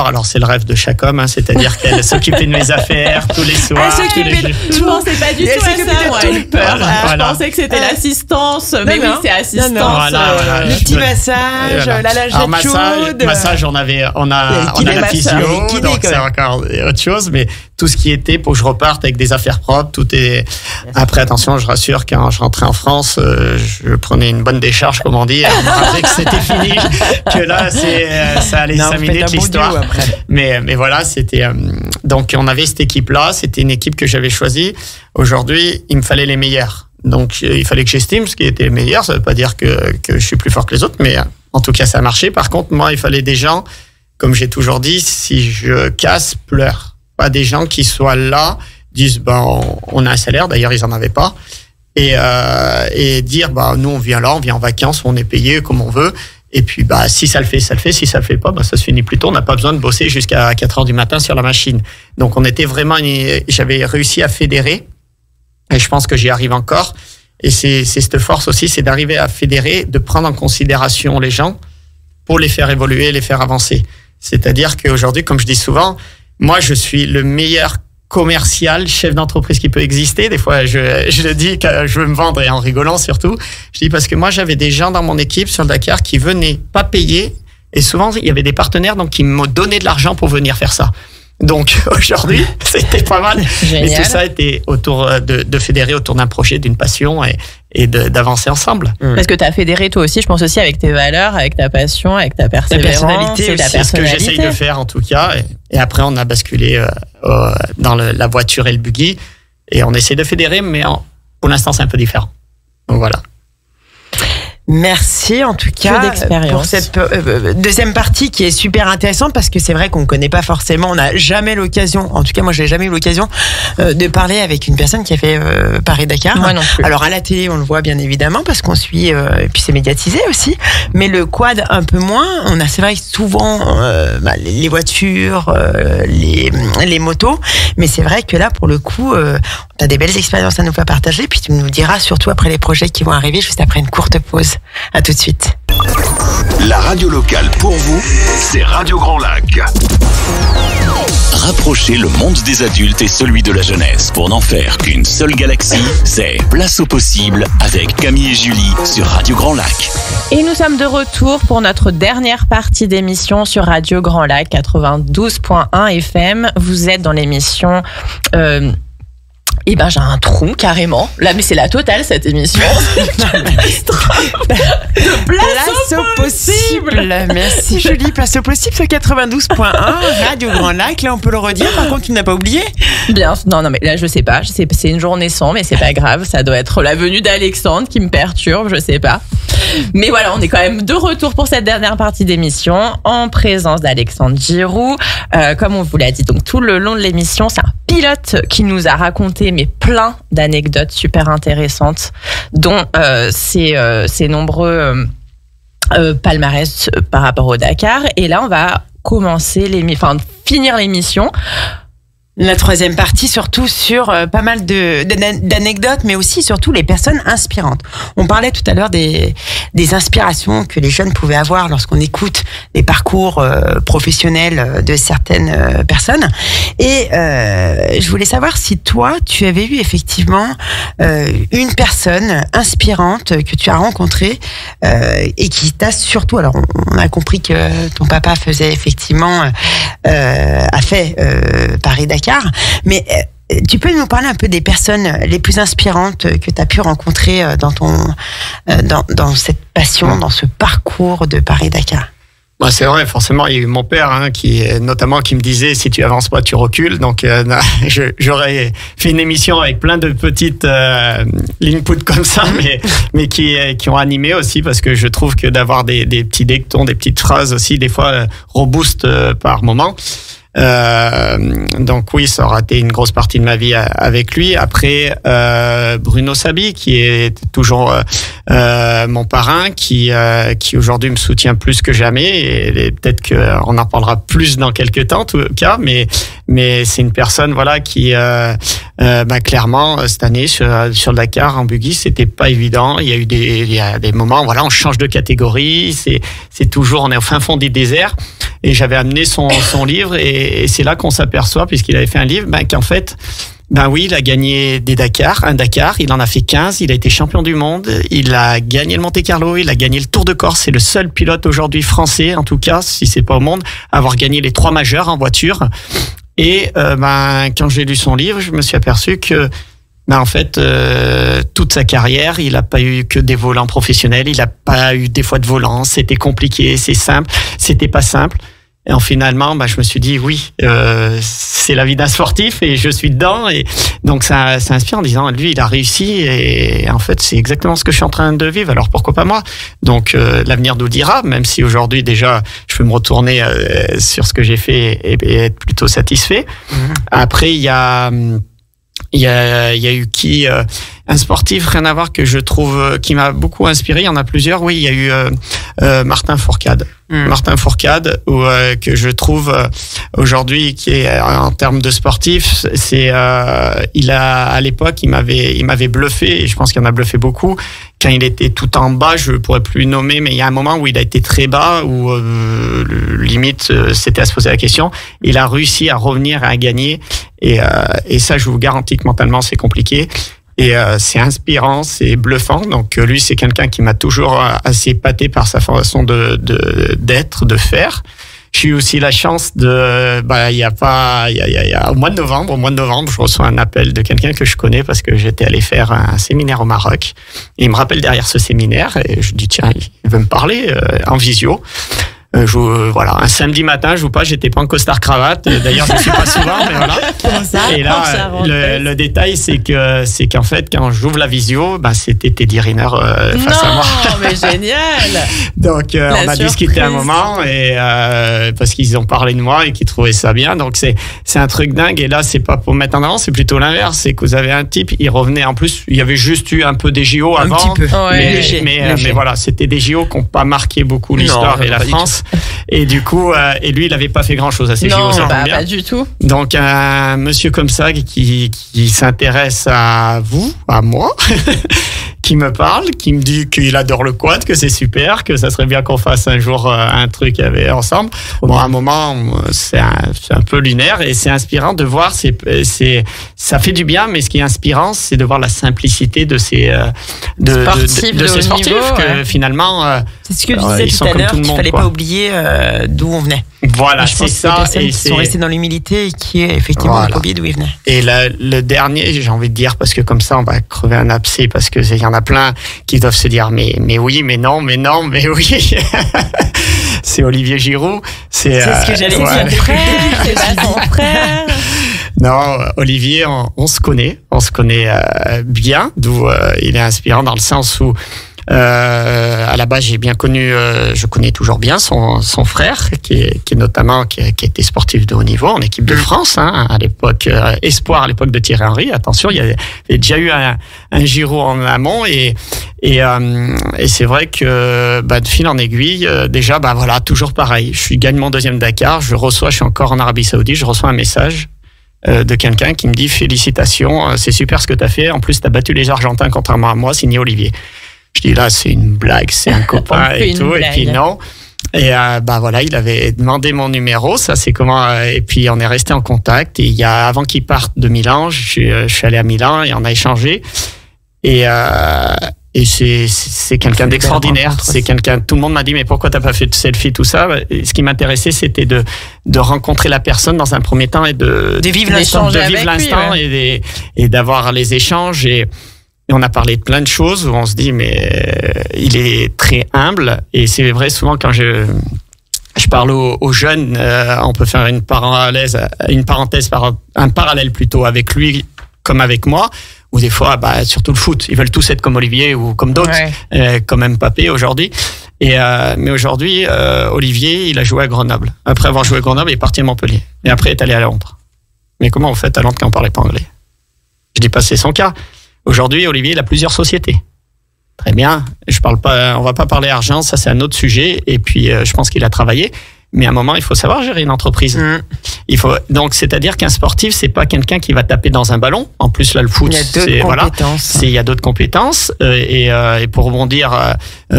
alors c'est le rêve de chaque homme, c'est-à-dire qu'elle s'occupait de mes affaires tous les soirs. Elle s'occupait de tout. Je pensais pas du tout à ça, moi, helper. Je pensais que c'était l'assistance, mais oui, c'est assistance. Voilà. Le petit massage, la lingette chaude. Massage, on a la physio, donc c'est encore autre chose, mais tout ce qui était pour que je reparte avec des affaires propres, tout est... Après, attention, je rassure, quand je rentrais en France, je prenais une bonne décharge, comme on dit, et on me rappelait que c'était fini, que là, ça allait 5 minutes l'histoire. Mais voilà, c'était... donc, on avait cette équipe-là, c'était une équipe que j'avais choisie. Aujourd'hui, il me fallait les meilleurs. Donc, il fallait que j'estime ce qui était les meilleurs. Ça veut pas dire que je suis plus fort que les autres, mais en tout cas, ça a marché. Par contre, moi, il fallait des gens, comme j'ai toujours dit, si je casse, pleure. Pas des gens qui soient là, disent on a un salaire, d'ailleurs ils en avaient pas, et dire nous on vient là, on vient en vacances, on est payé comme on veut, et puis si ça le fait, ça le fait, si ça le fait pas, ça se finit plus tôt, on n'a pas besoin de bosser jusqu'à 4h du matin sur la machine. Donc on était vraiment, j'avais réussi à fédérer, et je pense que j'y arrive encore, et c'est cette force aussi, c'est d'arriver à fédérer, de prendre en considération les gens pour les faire évoluer, les faire avancer. C'est-à-dire qu'aujourd'hui, comme je dis souvent, moi, je suis le meilleur commercial, chef d'entreprise qui peut exister. Des fois, je le dis que je veux me vendre et en rigolant surtout. Je dis parce que moi, j'avais des gens dans mon équipe sur le Dakar qui venaient pas payer. Et souvent, il y avait des partenaires donc qui me donnaient de l'argent pour venir faire ça. Donc aujourd'hui, c'était pas mal. Mais tout ça était autour de fédérer autour d'un projet, d'une passion et d'avancer ensemble. Parce que tu as fédéré toi aussi, je pense aussi avec tes valeurs, avec ta passion, avec ta persévérance, c'est ce que j'essaye de faire en tout cas. Et après, on a basculé dans la voiture et le buggy et on essaie de fédérer, mais pour l'instant, c'est un peu différent. Donc voilà. Merci en tout cas pour cette deuxième partie qui est super intéressante parce que c'est vrai qu'on ne connaît pas forcément, on n'a jamais l'occasion, en tout cas moi j'ai jamais eu l'occasion de parler avec une personne qui a fait Paris-Dakar. Moi non plus. Alors à la télé on le voit bien évidemment parce qu'on suit et puis c'est médiatisé aussi, mais le quad un peu moins. On a c'est vrai souvent les voitures, les motos, mais c'est vrai que là pour le coup tu as des belles expériences à nous faire partager, puis tu nous diras surtout après les projets qui vont arriver juste après une courte pause. À tout de suite. La radio locale pour vous, c'est Radio Grand Lac. Rapprocher le monde des adultes et celui de la jeunesse pour n'en faire qu'une seule galaxie, c'est Place au possible avec Camille et Julie sur Radio Grand Lac. Et nous sommes de retour pour notre dernière partie d'émission sur Radio Grand Lac 92.1 FM. Vous êtes dans l'émission... j'ai un trou carrément. Là, mais c'est la totale cette émission. De place au possible. Merci Julie. Place au possible sur 92.1 Radio Grand Lac. Là, on peut le redire. Par contre, tu n'as pas oublié. Bien. Non, mais là, je sais pas. C'est une journée sans, mais c'est pas grave. Ça doit être la venue d'Alexandre qui me perturbe. Je sais pas. Mais voilà, on est quand même de retour pour cette dernière partie d'émission en présence d'Alexandre Giroux. Comme on vous l'a dit, donc tout le long de l'émission, c'est un pilote qui nous a raconté mais plein d'anecdotes super intéressantes, dont ces nombreux palmarès par rapport au Dakar. Et là, on va finir l'émission. La troisième partie, surtout sur pas mal d'anecdotes, mais aussi surtout les personnes inspirantes. On parlait tout à l'heure des inspirations que les jeunes pouvaient avoir lorsqu'on écoute les parcours professionnels de certaines personnes. Et je voulais savoir si toi, tu avais eu effectivement une personne inspirante que tu as rencontrée et qui t'a surtout... Alors, on a compris que ton papa faisait effectivement... a fait Paris-Dakar. Mais Tu peux nous parler un peu des personnes les plus inspirantes que tu as pu rencontrer dans cette passion, dans ce parcours de Paris-Dakar? C'est vrai, forcément, il y a eu mon père qui me disait si tu avances pas, tu recules. Donc, j'aurais fait une émission avec plein de petites inputs comme ça, mais qui ont animé aussi, parce que je trouve que d'avoir des petits dictons, des petites phrases aussi, des fois, rebooste par moment. Donc oui, ça aura été une grosse partie de ma vie avec lui. Après, Bruno Sabi, qui est toujours mon parrain, qui aujourd'hui me soutient plus que jamais, et peut-être qu'on en parlera plus dans quelques temps, en tout cas, mais c'est une personne, voilà, qui clairement cette année sur le Dakar en buggy, c'était pas évident. Il y a des moments, voilà, on change de catégorie, c'est toujours, on est au fin fond du désert. Et j'avais amené son livre, et c'est là qu'on s'aperçoit, puisqu'il avait fait un livre, qu'en fait, oui, il a gagné un Dakar, il en a fait 15, il a été champion du monde, il a gagné le Monte-Carlo, il a gagné le Tour de Corse, c'est le seul pilote aujourd'hui français, en tout cas, si c'est pas au monde, à avoir gagné les 3 majeurs en voiture. Et quand j'ai lu son livre, je me suis aperçu que en fait, toute sa carrière, il n'a pas eu que des volants professionnels, il n'a pas eu des fois de volant, c'était compliqué, c'était pas simple. Et finalement, je me suis dit, oui, c'est la vie d'un sportif, et je suis dedans. Et donc, ça inspire en disant, lui, il a réussi, et en fait, c'est exactement ce que je suis en train de vivre, alors pourquoi pas moi? Donc, l'avenir nous dira, même si aujourd'hui, déjà, je peux me retourner sur ce que j'ai fait et être plutôt satisfait. Après, il y a eu un sportif, rien à voir, que je trouve qui m'a beaucoup inspiré. Il y en a plusieurs. Oui, il y a eu Martin Fourcade. Martin Fourcade, que je trouve aujourd'hui, qui est en termes de sportif, à l'époque, il m'avait bluffé, et je pense qu'il en a bluffé beaucoup. Quand il était tout en bas, je pourrais plus nommer, mais il y a un moment où il a été très bas, où limite c'était à se poser la question. Il a réussi à revenir et à gagner, et ça, je vous garantis que mentalement c'est compliqué. Et c'est inspirant, c'est bluffant. Donc lui, c'est quelqu'un qui m'a toujours assez épaté par sa façon d'être, de faire. J'ai eu aussi la chance au mois de novembre, je reçois un appel de quelqu'un que je connais, parce que j'étais allé faire un séminaire au Maroc. Et il me rappelle derrière ce séminaire, et je dis tiens, il veut me parler en visio. Voilà, un samedi matin, j'étais pas en costard cravate. D'ailleurs, je suis pas souvent, mais voilà. Et là, le détail, c'est qu'en fait, quand j'ouvre la visio, c'était Teddy Riner face à moi. Non, mais génial. Donc, on a discuté un moment, et parce qu'ils ont parlé de moi et qu'ils trouvaient ça bien. Donc, c'est un truc dingue. Et là, c'est pas pour mettre en avant, c'est plutôt l'inverse. C'est que vous avez un type, il revenait. En plus, il y avait juste eu un peu des JO avant. Un petit peu. Mais voilà, c'était des JO qui n'ont pas marqué beaucoup l'histoire et la France. Et du coup, lui, il n'avait pas fait grand chose à ces JO, ça tombe bien. Pas du tout. Donc, un monsieur comme ça qui s'intéresse à vous, à moi, qui me parle, qui me dit qu'il adore le quad, que c'est super, que ça serait bien qu'on fasse un jour un truc ensemble. Bon, à un moment, c'est un peu lunaire, et c'est inspirant de voir. Ça fait du bien, mais ce qui est inspirant, c'est de voir la simplicité de ces sportifs, que finalement, c'est ce que je disais tout à l'heure, qu'il fallait pas oublier d'où on venait. Voilà, c'est ça. Et qui sont restés dans l'humilité, et qui est effectivement oublié d'où ils venaient. Et le dernier, j'ai envie de dire, parce que comme ça, on va crever un abcès, parce que il y en a plein qui doivent se dire mais oui, mais non, mais oui. C'est Olivier Giroud. C'est ce que j'allais dire. C'est pas son frère. Non, Olivier, on se connaît bien, d'où il est inspirant dans le sens où à la base, j'ai bien connu, je connais toujours bien son frère, qui a été sportif de haut niveau en équipe de France, à l'époque, espoir à l'époque de Thierry Henry. Attention, il y avait déjà eu un Giroud en amont, et c'est vrai que, de fil en aiguille, déjà, voilà, toujours pareil. Je gagne mon 2e Dakar, je suis encore en Arabie Saoudite, je reçois un message de quelqu'un qui me dit félicitations, c'est super ce que tu as fait, en plus tu as battu les Argentins contrairement à moi, signé Olivier. Je dis là, c'est une blague, c'est un copain et tout, et puis non. Et voilà, il avait demandé mon numéro, ça c'est comment, et puis on est resté en contact. Et avant qu'il parte de Milan, je suis allé à Milan et on a échangé. Et Et c'est quelqu'un d'extraordinaire. C'est quelqu'un. Tout le monde m'a dit mais pourquoi t'as pas fait de selfie, tout ça. Et ce qui m'intéressait, c'était de rencontrer la personne dans un premier temps et de vivre l'instant, et d'avoir les échanges. Et on a parlé de plein de choses où on se dit mais il est très humble. Et c'est vrai, souvent quand je parle aux jeunes, on peut faire un parallèle plutôt avec lui comme avec moi. Ou des fois, surtout le foot, ils veulent tous être comme Olivier ou comme d'autres, comme Mbappé aujourd'hui. Mais aujourd'hui, Olivier, il a joué à Grenoble. Après avoir joué à Grenoble, il est parti à Montpellier. Et après, il est allé à Londres. Mais comment vous faites à Londres quand on parlait pas anglais? Je dis pas c'est son cas. Aujourd'hui, Olivier, il a plusieurs sociétés. Très bien. On va pas parler argent, ça c'est un autre sujet. Et puis, je pense qu'il a travaillé. Mais à un moment, il faut savoir gérer une entreprise. Donc, c'est-à-dire qu'un sportif, c'est pas quelqu'un qui va taper dans un ballon. En plus, là, le foot, il y a d'autres compétences. Et pour rebondir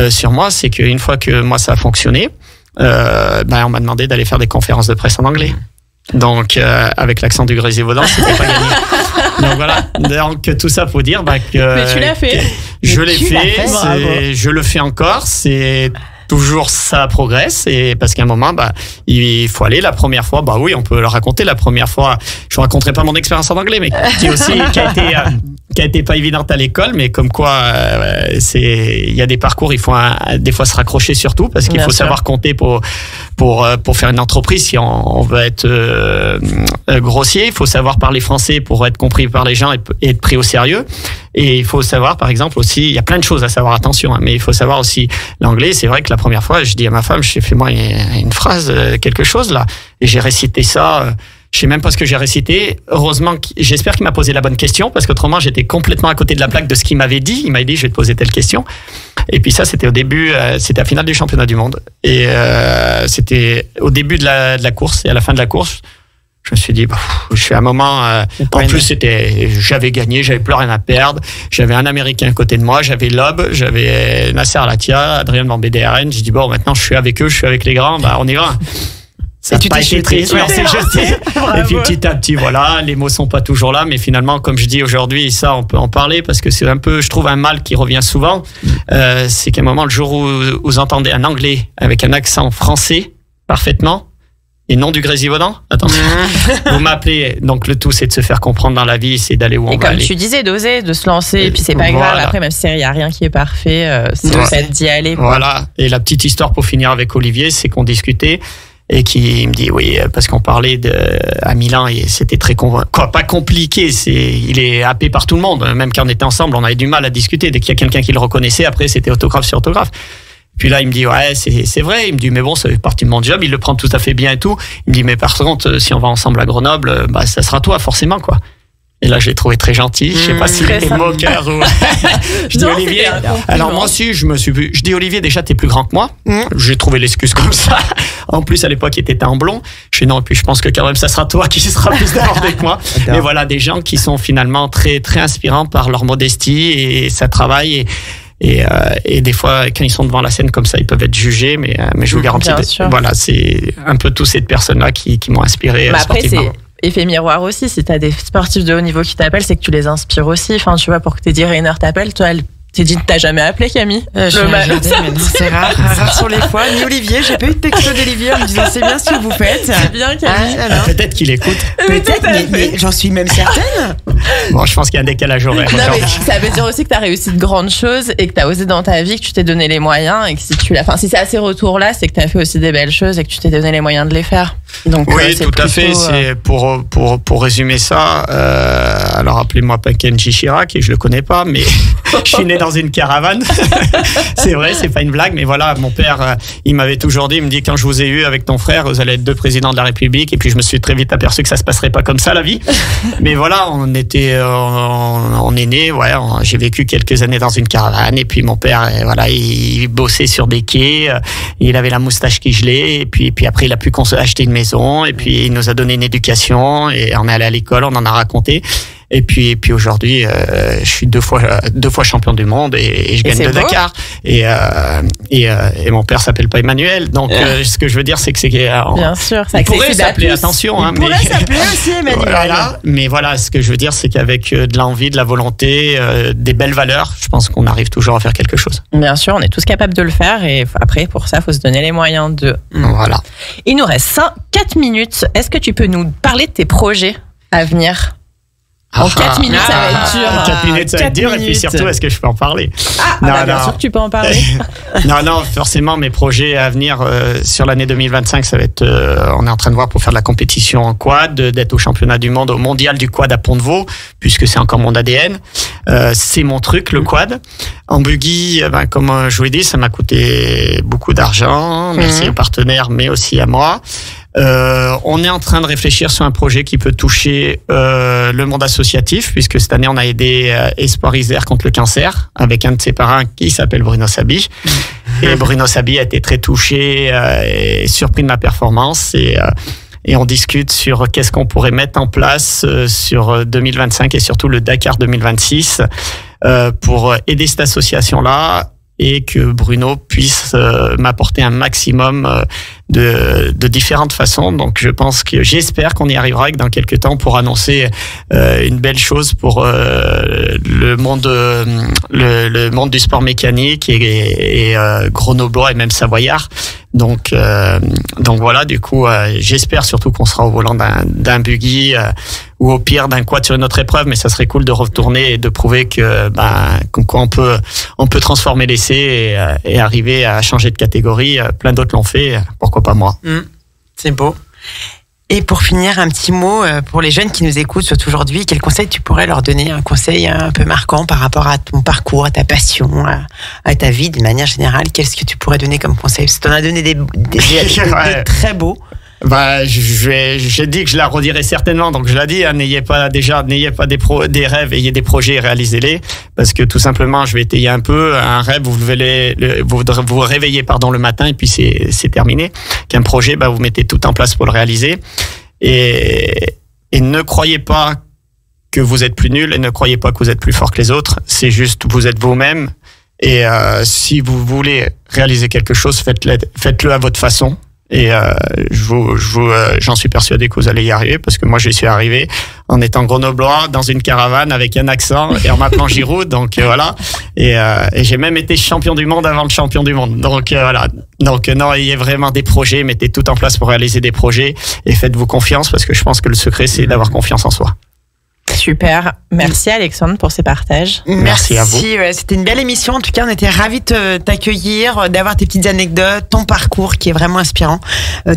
sur moi, c'est qu'une fois que moi ça a fonctionné, on m'a demandé d'aller faire des conférences de presse en anglais. Donc, avec l'accent du Grésivaudan, c'était pas gagné. Donc voilà. Donc tout ça pour dire que. Mais tu l'as fait. Je l'ai fait. Je le fais encore. C'est toujours ça progresse, et parce qu'à un moment il faut aller la première fois, oui, on peut le raconter. La première fois, je ne raconterai pas mon expérience en anglais, mais qui a été pas évidente à l'école, mais comme quoi il y a des parcours, il faut des fois se raccrocher surtout, parce qu'il faut savoir compter pour faire une entreprise. Si on veut être grossier, il faut savoir parler français pour être compris par les gens et être pris au sérieux. Et il faut savoir, par exemple, aussi, il y a plein de choses à savoir, attention, mais il faut savoir aussi l'anglais. C'est vrai que la première fois, je dis à ma femme, fais-moi une phrase, quelque chose là, et j'ai récité ça. Je sais même pas ce que j'ai récité. Heureusement, j'espère qu'il m'a posé la bonne question, parce qu'autrement, j'étais complètement à côté de la plaque de ce qu'il m'avait dit. Il m'avait dit, je vais te poser telle question. Et puis ça, c'était au début, c'était la finale du championnat du monde. Et c'était au début de la course, et à la fin de la course, je me suis dit, je suis à un moment. En plus, j'avais gagné, j'avais plus rien à perdre. J'avais un Américain à côté de moi, j'avais Lob, j'avais Nasser Latia, Adrien Bambé-DRN. J'ai dit maintenant, je suis avec eux, je suis avec les grands, on y va. Ça n'a pas été très dur, c'est jeté. Et puis petit à petit, les mots sont pas toujours là, mais finalement, comme je dis aujourd'hui, ça, on peut en parler, parce que c'est un peu, je trouve, un mal qui revient souvent. C'est qu'à un moment, le jour où vous entendez un anglais avec un accent français parfaitement, et non du Grésivaudan, attention, vous m'appelez. Donc le tout, c'est de se faire comprendre dans la vie, c'est d'aller où on va aller. Et comme tu disais, d'oser, de se lancer, et puis c'est pas grave. Après, même s'il n'y a rien qui est parfait, c'est le fait d'y aller. Voilà. Et la petite histoire pour finir avec Olivier, c'est qu'on discutait. Et qui me dit oui, parce qu'on parlait à Milan, et c'était très pas compliqué, il est happé par tout le monde, même quand on était ensemble, on avait du mal à discuter. Dès qu'il y a quelqu'un qui le reconnaissait, après c'était autographe sur autographe. Puis là il me dit c'est vrai, il me dit mais bon, ça fait partie de mon job, il le prend tout à fait bien et tout. Il me dit mais par contre, si on va ensemble à Grenoble, ça sera toi forcément quoi. Et là, je l'ai trouvé très gentil. Je sais pas s'il était moqueur ou. Je dis Olivier. Alors moi aussi, je dis Olivier, déjà, t'es plus grand que moi. J'ai trouvé l'excuse comme ça. En plus, à l'époque, il était en blond. Je dis non, et puis je pense que quand même, ça sera toi qui sera plus débordé que moi. Mais voilà, des gens qui sont finalement très, très inspirants par leur modestie et ça travaille. Et des fois, quand ils sont devant la scène comme ça, ils peuvent être jugés, mais je vous garantis. Voilà, c'est un peu tous ces personnes-là qui m'ont inspiré sportivement. Effet miroir aussi, si t'as des sportifs de haut niveau qui t'appellent, c'est que tu les inspires aussi. Enfin, tu vois, pour que Teddy Riner t'appelle, toi, t'as jamais appelé Camille? C'est rare sur les fois. Ni Olivier, j'ai pas eu de texto d'Olivier en me disant c'est bien ce que vous faites. C'est bien Camille. Peut-être qu'il écoute. Peut-être, mais j'en suis même certaine. Bon, je pense qu'il y a un décalage horaire. Non, mais ça veut dire aussi que t'as réussi de grandes choses et que t'as osé dans ta vie, que tu t'es donné les moyens et que si c'est à ces retours-là, c'est que t'as fait aussi des belles choses et que tu t'es donné les moyens de les faire. Donc, oui, tout à fait. C'est pour résumer ça. Alors appelez-moi pas Kenji Chirac, et je le connais pas, mais je suis né dans une caravane. C'est vrai, c'est pas une blague, mais voilà, mon père, il m'avait toujours dit, il me dit quand je vous ai eu avec ton frère, vous allez être 2 présidents de la République, et puis je me suis très vite aperçu que ça se passerait pas comme ça la vie. Mais voilà, on est né, j'ai vécu quelques années dans une caravane, et puis mon père, il bossait sur des quais, il avait la moustache qui gelait, et puis après il a pu acheter une maison, et puis il nous a donné une éducation, et on est allé à l'école, on en a raconté. Et puis aujourd'hui, je suis deux fois champion du monde et je gagne le Dakar. Et mon père s'appelle pas Emmanuel. Donc, ce que je veux dire, c'est que bien sûr, ça pourrait s'appeler, attention. Il pourrait s'appeler aussi Emmanuel. Voilà. Mais voilà, ce que je veux dire, c'est qu'avec de l'envie, de la volonté, des belles valeurs, je pense qu'on arrive toujours à faire quelque chose. Bien sûr, on est tous capables de le faire. Et après, pour ça, il faut se donner les moyens de. Voilà. Il nous reste 4 minutes. Est-ce que tu peux nous parler de tes projets à venir ? En 4 minutes, ça va être dur. 4 minutes, ça va être dur. Et puis surtout, est-ce que je peux en parler ? Bien sûr que tu peux en parler. Non, forcément, mes projets à venir sur l'année 2025, ça va être, on est en train de voir pour faire de la compétition en quad, d'être au championnat du monde, au mondial du quad à Pont-de-Vaux, puisque c'est encore mon ADN. C'est mon truc, le quad. En buggy, comme je vous l'ai dit, ça m'a coûté beaucoup d'argent. Merci aux partenaires, mais aussi à moi. On est en train de réfléchir sur un projet qui peut toucher le monde associatif, puisque cette année on a aidé Espoir Isère contre le cancer avec un de ses parrains qui s'appelle Bruno Sabi. Et Bruno Sabi a été très touché et surpris de ma performance et on discute sur qu'est-ce qu'on pourrait mettre en place sur 2025 et surtout le Dakar 2026 pour aider cette association-là et que Bruno puisse m'apporter un maximum de différentes façons. Donc j'espère qu'on y arrivera et que dans quelques temps on pourra annoncer une belle chose pour le monde du sport mécanique et grenoblois et même savoyard. Donc voilà, du coup, j'espère surtout qu'on sera au volant d'un buggy ou au pire d'un quad sur une autre épreuve, mais ça serait cool de retourner et de prouver que qu'on peut transformer l'essai et arriver à changer de catégorie. Plein d'autres l'ont fait, pourquoi pas moi. C'est beau. Et pour finir, un petit mot pour les jeunes qui nous écoutent, surtout aujourd'hui, quel conseil tu pourrais leur donner, un conseil un peu marquant par rapport à ton parcours, à ta passion, à ta vie de manière générale. Qu'est-ce que tu pourrais donner comme conseil? Parce que tu en as donné des très beaux. J'ai dit que je la redirai certainement, donc je l'ai dit, n'ayez pas des rêves, ayez des projets et réalisez-les, parce que tout simplement, je vais étayer un peu, un rêve, vous vous réveillez le matin et puis c'est terminé. Qu'un projet, vous mettez tout en place pour le réaliser et ne croyez pas que vous êtes plus nul et ne croyez pas que vous êtes plus fort que les autres, c'est juste, vous êtes vous-même et si vous voulez réaliser quelque chose, faites-le à votre façon. Et j'en suis persuadé que vous allez y arriver, parce que moi j'y suis arrivé en étant grenoblois dans une caravane avec un accent et en m'appelant Giroud, donc voilà. Et j'ai même été champion du monde avant le champion du monde. Donc voilà. Donc non, ayez vraiment des projets, mettez tout en place pour réaliser des projets et faites-vous confiance, parce que je pense que le secret c'est d'avoir confiance en soi. Super. Merci Alexandre pour ces partages. Merci à vous. C'était une belle émission. En tout cas, on était ravis de t'accueillir, d'avoir tes petites anecdotes, ton parcours qui est vraiment inspirant,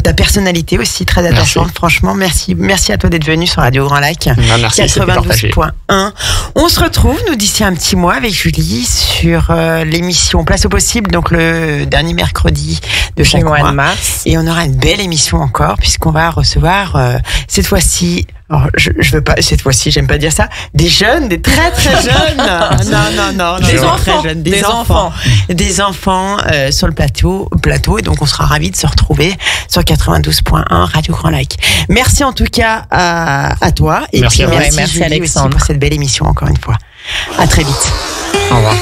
ta personnalité aussi très attachante. Franchement, merci à toi d'être venu sur Radio Grand Lac. Merci, 92.1. On se retrouve, nous, d'ici un petit mois avec Julie sur l'émission Place au Possible, donc le dernier mercredi de chaque mois de mars. Et on aura une belle émission encore, puisqu'on va recevoir cette fois-ci. Alors, je veux pas, cette fois-ci, j'aime pas dire ça. Des jeunes, des très très jeunes. Non. Des enfants sur le plateau. Et donc, on sera ravis de se retrouver sur 92.1 Radio Grand Lac. Merci en tout cas à toi. Et merci puis, à vous. merci Alexandre aussi pour cette belle émission encore une fois. À très vite. Au revoir.